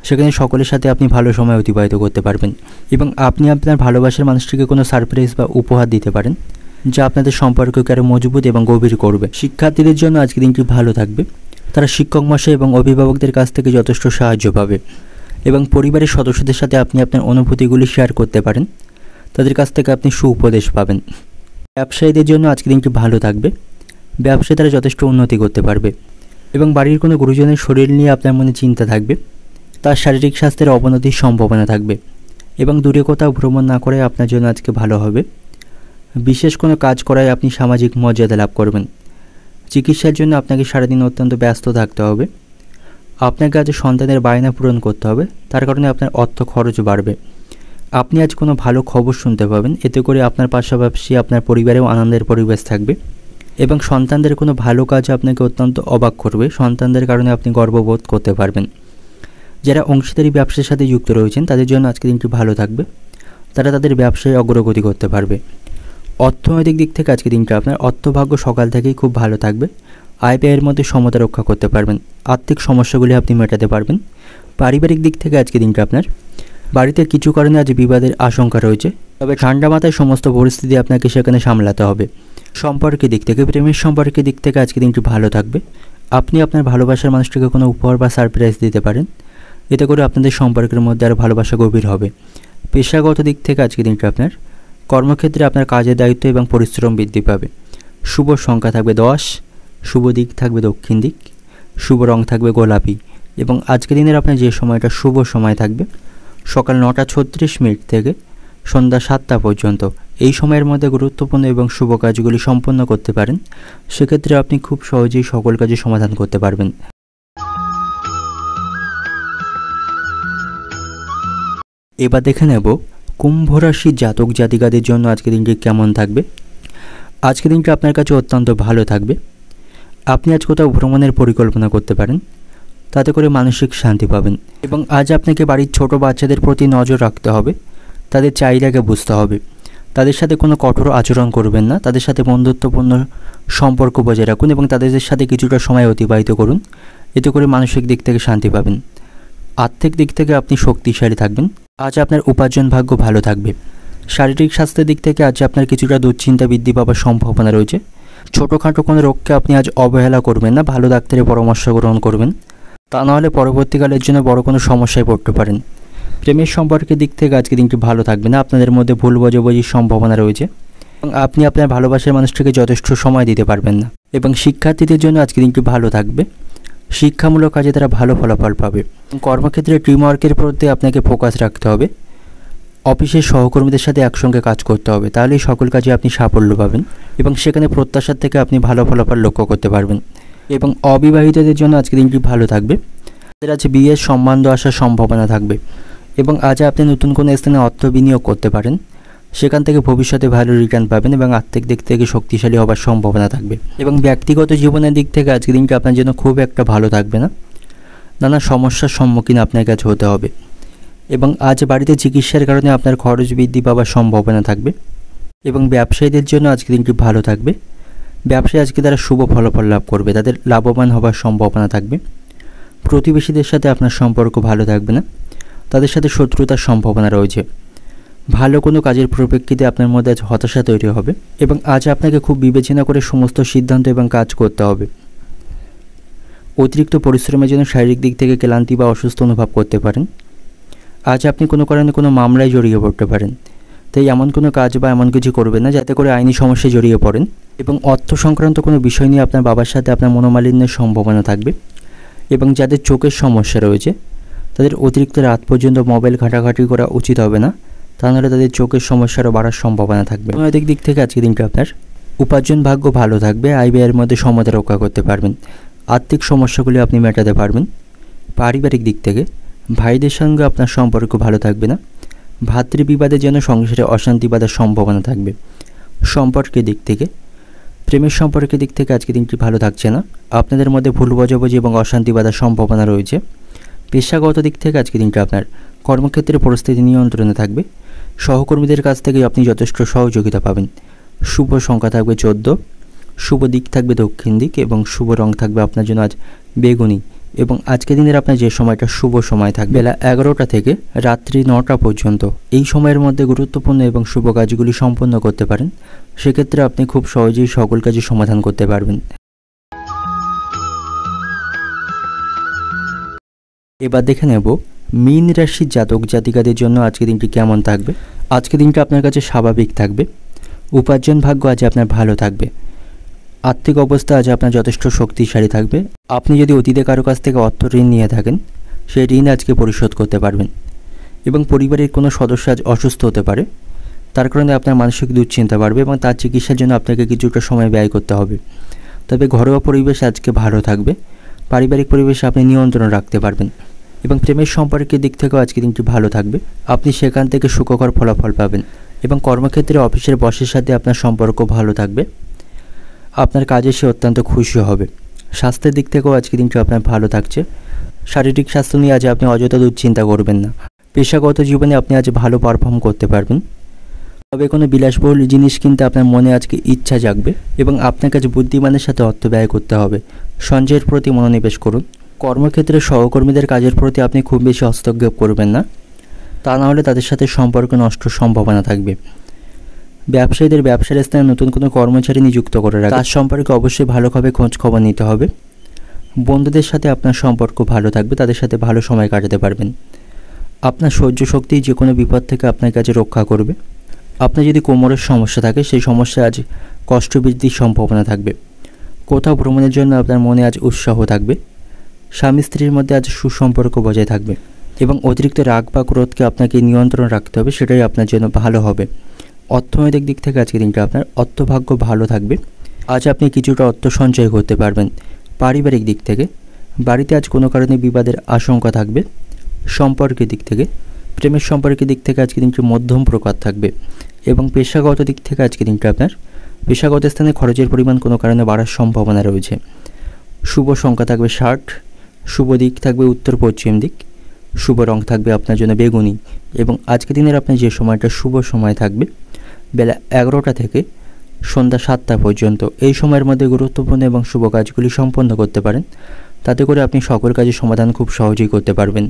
সেখানে সকলের সাথে আপনি ভালো সময় অতিবাহিত করতে পারবেন এবং আপনি আপনার ভালোবাসার মানুষটিকে কোনো সারপ্রাইজ বা উপহার দিতে পারেন, যা আপনাদের সম্পর্ককে আরও মজবুত এবং গভীর করবে। শিক্ষার্থীদের জন্য আজকে দিনটি ভালো থাকবে। তারা শিক্ষক মশাই এবং অভিভাবকদের কাছ থেকে যথেষ্ট সাহায্য পাবে এবং পরিবারের সদস্যদের সাথে আপনি আপনার অনুভূতিগুলি শেয়ার করতে পারেন। তাদের কাছ থেকে আপনি সুউপদেশ পাবেন। ব্যবসায়ীদের জন্য আজকে দিনটি ভালো থাকবে। ব্যবসায় তারা যথেষ্ট উন্নতি করতে পারবে এবং বাড়ির কোনো গুরুজনের শরীর নিয়ে আপনার মনে চিন্তা থাকবে। তার শারীরিক স্বাস্থ্যের অবনতির সম্ভাবনা থাকবে এবং দূরে কোথাও ভ্রমণ না করে আপনার জন্য আজকে ভালো হবে। বিশেষ কোনো কাজ করায় আপনি সামাজিক মর্যাদা লাভ করবেন। চিকিৎসার জন্য আপনাকে সারাদিন অত্যন্ত ব্যস্ত থাকতে হবে। আপনাকে আজ সন্তানের বায়না পূরণ করতে হবে, তার কারণে আপনার অর্থ খরচ বাড়বে। আপনি আজ কোনো ভালো খবর শুনতে পাবেন, এতে করে আপনার পাশাপাশি আপনার পরিবারেও আনন্দের পরিবেশ থাকবে এবং সন্তানদের কোনো ভালো কাজ আপনাকে অত্যন্ত অবাক করবে। সন্তানদের কারণে আপনি গর্ববোধ করতে পারবেন। যারা অংশীদারি ব্যবসার সাথে যুক্ত রয়েছেন তাদের জন্য আজকে দিনটি ভালো থাকবে। তারা তাদের ব্যবসায় অগ্রগতি করতে পারবে। অর্থনৈতিক দিক থেকে আজকে দিনটা আপনার অর্থভাগ্য সকাল থেকেই খুব ভালো থাকবে। আয় ব্যয়ের মধ্যে সমতা রক্ষা করতে পারবেন। আর্থিক সমস্যাগুলি আপনি মেটাতে পারবেন। পারিবারিক দিক থেকে আজকে দিনটা আপনার বাড়িতে কিছু কারণে আজ বিবাদের আশঙ্কা রয়েছে, তবে ঠান্ডা মাথায় সমস্ত পরিস্থিতি আপনাকে সেখানে সামলাতে হবে। সম্পর্কের দিক থেকে প্রেমের সম্পর্কের দিক থেকে আজকে দিনটি ভালো থাকবে। আপনি আপনার ভালোবাসার মানুষটিকে কোনো উপহার বা সারপ্রাইজ দিতে পারেন, এতে করে আপনাদের সম্পর্কের মধ্যে আরও ভালোবাসা গভীর হবে। পেশাগত দিক থেকে আজকে দিনটা আপনার কর্মক্ষেত্রে আপনার কাজের দায়িত্ব এবং পরিশ্রম বৃদ্ধি পাবে। শুভ সংখ্যা থাকবে 10, শুভ দিক থাকবে দক্ষিণ দিক, শুভ রং থাকবে গোলাপি এবং আজকের দিনের আপনার যে সময়টা শুভ সময় থাকবে সকাল 9:36 থেকে সন্ধ্যা 7টা পর্যন্ত। এই সময়ের মধ্যে গুরুত্বপূর্ণ এবং শুভ কাজগুলি সম্পন্ন করতে পারেন। সেক্ষেত্রে আপনি খুব সহজেই সকল কাজের সমাধান করতে পারবেন। এবার দেখে নেব কুম্ভ রাশির জাতক জাতিকাদের জন্য আজকের দিনটি কেমন থাকবে। আজকের দিনটি আপনার কাছে অত্যন্ত ভালো থাকবে। আপনি আজ কোথাও ভ্রমণের পরিকল্পনা করতে পারেন, তাতে করে মানসিক শান্তি পাবেন এবং আজ আপনাকে বাড়ির ছোট বাচ্চাদের প্রতি নজর রাখতে হবে। তাদের চাহিদাকে বুঝতে হবে। তাদের সাথে কোনো কঠোর আচরণ করবেন না। তাদের সাথে বন্ধুত্বপূর্ণ সম্পর্ক বজায় রাখুন এবং তাদের সাথে কিছুটা সময় অতিবাহিত করুন, এতে করে মানসিক দিক থেকে শান্তি পাবেন। আর্থিক দিক থেকে আপনি শক্তিশালী থাকবেন। আজ আপনার উপার্জন ভাগ্য ভালো থাকবে। শারীরিক স্বাস্থ্যের দিক থেকে আজ আপনার কিছুটা দুশ্চিন্তা বৃদ্ধি পাওয়ার সম্ভাবনা রয়েছে। ছোটোখাটো কোনো রোগকে আপনি আজ অবহেলা করবেন না, ভালো ডাক্তারের পরামর্শ গ্রহণ করবেন, তা নাহলে পরবর্তীকালের জন্য বড় কোনো সমস্যায় পড়তে পারেন। প্রেমের সম্পর্কের দিক থেকে আজকে দিনটি ভালো থাকবে না। আপনাদের মধ্যে ভুল বোঝাবুঝির সম্ভাবনা রয়েছে এবং আপনি আপনার ভালোবাসার মানুষটিকে যথেষ্ট সময় দিতে পারবেন না। এবং শিক্ষার্থীদের জন্য আজকে দিনটি ভালো থাকবে। শিক্ষামূলক কাজে তারা ভালো ফলাফল পাবে। কর্মক্ষেত্রে টিমওয়ার্কের প্রতি আপনাকে ফোকাস রাখতে হবে। অফিসের সহকর্মীদের সাথে একসঙ্গে কাজ করতে হবে, তাহলেই সকল কাজে আপনি সাফল্য পাবেন এবং সেখানে প্রত্যাশার থেকে আপনি ভালো ফলাফল লক্ষ্য করতে পারবেন। এবং অবিবাহিতদের জন্য আজকে দিনটি ভালো থাকবে। তাদের আজ বিয়ের সম্বন্ধ আসার সম্ভাবনা থাকবে এবং আজ আপনি নতুন কোনো স্থানে অর্থ বিনিয়োগ করতে পারেন। সেখান থেকে ভবিষ্যতে ভালো রিটার্ন পাবেন এবং আর্থিক দিক থেকে শক্তিশালী হওয়ার সম্ভাবনা থাকবে। এবং ব্যক্তিগত জীবনের দিক থেকে আজকের দিনটা আপনার জন্য খুব একটা ভালো থাকবে না। নানা সমস্যার সম্মুখীন আপনার কাছে হতে হবে এবং আজ বাড়িতে চিকিৎসার কারণে আপনার খরচ বৃদ্ধি পাওয়ার সম্ভাবনা থাকবে। এবং ব্যবসায়ীদের জন্য আজকের দিনটি ভালো থাকবে। ব্যবসায় আজকে তারা শুভ ফলাফল লাভ করবে, তাদের লাভবান হওয়ার সম্ভাবনা থাকবে। প্রতিবেশীদের সাথে আপনার সম্পর্ক ভালো থাকবে না, তাদের সাথে শত্রুতার সম্ভাবনা রয়েছে। ভালো কোনো কাজের পরিপ্রেক্ষিতে আপনার মধ্যে আজ হতাশা তৈরি হবে এবং আজ আপনাকে খুব বিবেচনা করে সমস্ত সিদ্ধান্ত এবং কাজ করতে হবে। অতিরিক্ত পরিশ্রমের জন্য শারীরিক দিক থেকে ক্লান্তি বা অসুস্থ অনুভব করতে পারেন। আজ আপনি কোনো কারণে কোনো মামলায় জড়িয়ে পড়তে পারেন, তাই এমন কোনো কাজ বা এমন কিছু করবেন না যাতে করে আইনি সমস্যায় জড়িয়ে পড়েন। এবং অর্থ সংক্রান্ত কোনো বিষয় নিয়ে আপনার বাবার সাথে আপনার মনোমালিন্যের সম্ভাবনা থাকবে। এবং যাদের চোখের সমস্যা রয়েছে তাদের অতিরিক্ত রাত পর্যন্ত মোবাইল ঘাঁটাঘাঁটি করা উচিত হবে না, তা নাহলে তাদের চোখের সমস্যারও বাড়ার সম্ভাবনা থাকবে। অর্থনৈতিক দিক থেকে আজকের দিনটা আপনার উপার্জন ভাগ্য ভালো থাকবে, আয় ব্যয়ের মধ্যে সমতা রক্ষা করতে পারবেন, আর্থিক সমস্যাগুলি আপনি মেটাতে পারবেন। পারিবারিক দিক থেকে ভাইদের সঙ্গে আপনার সম্পর্ক ভালো থাকবে না, ভাতৃবিবাদের জন্য সংসারে অশান্তি বাঁধার সম্ভাবনা থাকবে। সম্পর্কের দিক থেকে প্রেমের সম্পর্কের দিক থেকে আজকে দিনটি ভালো থাকছে না, আপনাদের মধ্যে ভুল বোঝাবুঝি এবং অশান্তি বাঁধার সম্ভাবনা রয়েছে। পেশাগত দিক থেকে আজকে দিনটা আপনার কর্মক্ষেত্রে পরিস্থিতি নিয়ন্ত্রণে থাকবে, সহকর্মীদের কাছ থেকে আপনি যথেষ্ট সহযোগিতা পাবেন। শুভ সংখ্যা থাকবে 14, শুভ দিক থাকবে দক্ষিণ দিক এবং শুভ রং থাকবে আপনার জন্য আজ বেগুনি। এবং আজকের দিনের আপনার যে সময়টা শুভ সময় থাকবে বেলা 11টা থেকে রাত্রি 9টা পর্যন্ত, এই সময়ের মধ্যে গুরুত্বপূর্ণ এবং শুভ কাজগুলি সম্পন্ন করতে পারেন। সেক্ষেত্রে আপনি খুব সহজেই সকল কাজের সমাধান করতে পারবেন। এবার দেখে নেব মীন রাশির জাতক জাতিকাদের জন্য আজকের দিনটি কেমন থাকবে। আজকের দিনটা আপনার কাছে স্বাভাবিক থাকবে, উপার্জন ভাগ্য আজ আপনার ভালো থাকবে, আর্থিক অবস্থা আজ আপনার যথেষ্ট শক্তিশালী থাকবে। আপনি যদি অতীতে কারো কাছ থেকে অর্থ ঋণ নিয়ে থাকেন সেই ঋণ আজকে পরিশোধ করতে পারবেন। এবং পরিবারের কোনো সদস্য আজ অসুস্থ হতে পারে, তার কারণে আপনার মানসিক দুশ্চিন্তা বাড়বে এবং তার চিকিৎসার জন্য আপনাকে কিছুটা সময় ব্যয় করতে হবে। তবে ঘরোয়া পরিবেশ আজকে ভালো থাকবে, পারিবারিক পরিবেশে আপনি নিয়ন্ত্রণ রাখতে পারবেন। এবং প্রেমের সম্পর্কের দিক থেকেও আজকে দিনটি ভালো থাকবে, আপনি সেখান থেকে সুখকর ফলাফল পাবেন। এবং কর্মক্ষেত্রে অফিসের বসের সাথে আপনার সম্পর্ক ভালো থাকবে, আপনার কাজে সে অত্যন্ত খুশি হবে। স্বাস্থ্যের দিক থেকেও আজকে দিনটি আপনার ভালো থাকছে, শারীরিক স্বাস্থ্য নিয়ে আজ আপনি অযথা দুশ্চিন্তা করবেন না। পেশাগত জীবনে আপনি আজ ভালো পারফর্ম করতে পারবেন। তবে কোনো বিলাসবহুল জিনিস কিনতে আপনার মনে আজকে ইচ্ছা জাগবে এবং আপনার কাছে বুদ্ধিমানের সাথে অর্থ ব্যয় করতে হবে। সঞ্চয়ের প্রতি মনোনিবেশ করুন। কর্মক্ষেত্রে সহকর্মীদের কাজের প্রতি আপনি খুব বেশি হস্তক্ষেপ করবেন না, তা না হলে তাদের সাথে সম্পর্ক নষ্টর সম্ভাবনা থাকবে। ব্যবসায়ীদের ব্যবসার স্থানে নতুন কোনো কর্মচারী নিযুক্ত করে রাখা, তার সম্পর্কে অবশ্যই ভালোভাবে খোঁজ খবর নিতে হবে। বন্ধুদের সাথে আপনার সম্পর্ক ভালো থাকবে, তাদের সাথে ভালো সময় কাটাতে পারবেন। আপনার সহ্য শক্তি যে কোনো বিপদ থেকে আপনার কাছে রক্ষা করবে। আপনার যদি কোমরের সমস্যা থাকে সেই সমস্যা আজ কষ্ট বৃদ্ধির সম্ভাবনা থাকবে। কোথাও ভ্রমণের জন্য আপনার মনে আজ উৎসাহ থাকবে। স্বামী স্ত্রীর মধ্যে আজ সুসম্পর্ক বজায় থাকবে এবং অতিরিক্ত রাগ বা ক্রোধকে আপনাকে নিয়ন্ত্রণ রাখতে হবে, সেটাই আপনার জন্য ভালো হবে। অর্থনৈতিক দিক থেকে আজকে দিনটা আপনার অর্থভাগ্য ভালো থাকবে, আজ আপনি কিছুটা অর্থ সঞ্চয় করতে পারবেন। পারিবারিক দিক থেকে বাড়িতে আজ কোনো কারণে বিবাদের আশঙ্কা থাকবে। সম্পর্কের দিক থেকে প্রেমের সম্পর্কের দিক থেকে আজকে দিনটি মধ্যম প্রকার থাকবে। এবং পেশাগত দিক থেকে আজকে দিনটা আপনার পেশাগত স্থানে খরচের পরিমাণ কোনো কারণে বাড়ার সম্ভাবনা রয়েছে। শুভ সংখ্যা থাকবে 60, শুভ দিক থাকবে উত্তর পশ্চিম দিক, শুভ রং থাকবে আপনার জন্য বেগুনি। এবং আজকে দিনের আপনার যে সময়টা শুভ সময় থাকবে বেলা 11টা থেকে সন্ধ্যা 7টা পর্যন্ত, এই সময়ের মধ্যে গুরুত্বপূর্ণ এবং শুভ কাজগুলি সম্পন্ন করতে পারেন। তাতে করে আপনি সকল কাজের সমাধান খুব সহজেই করতে পারবেন।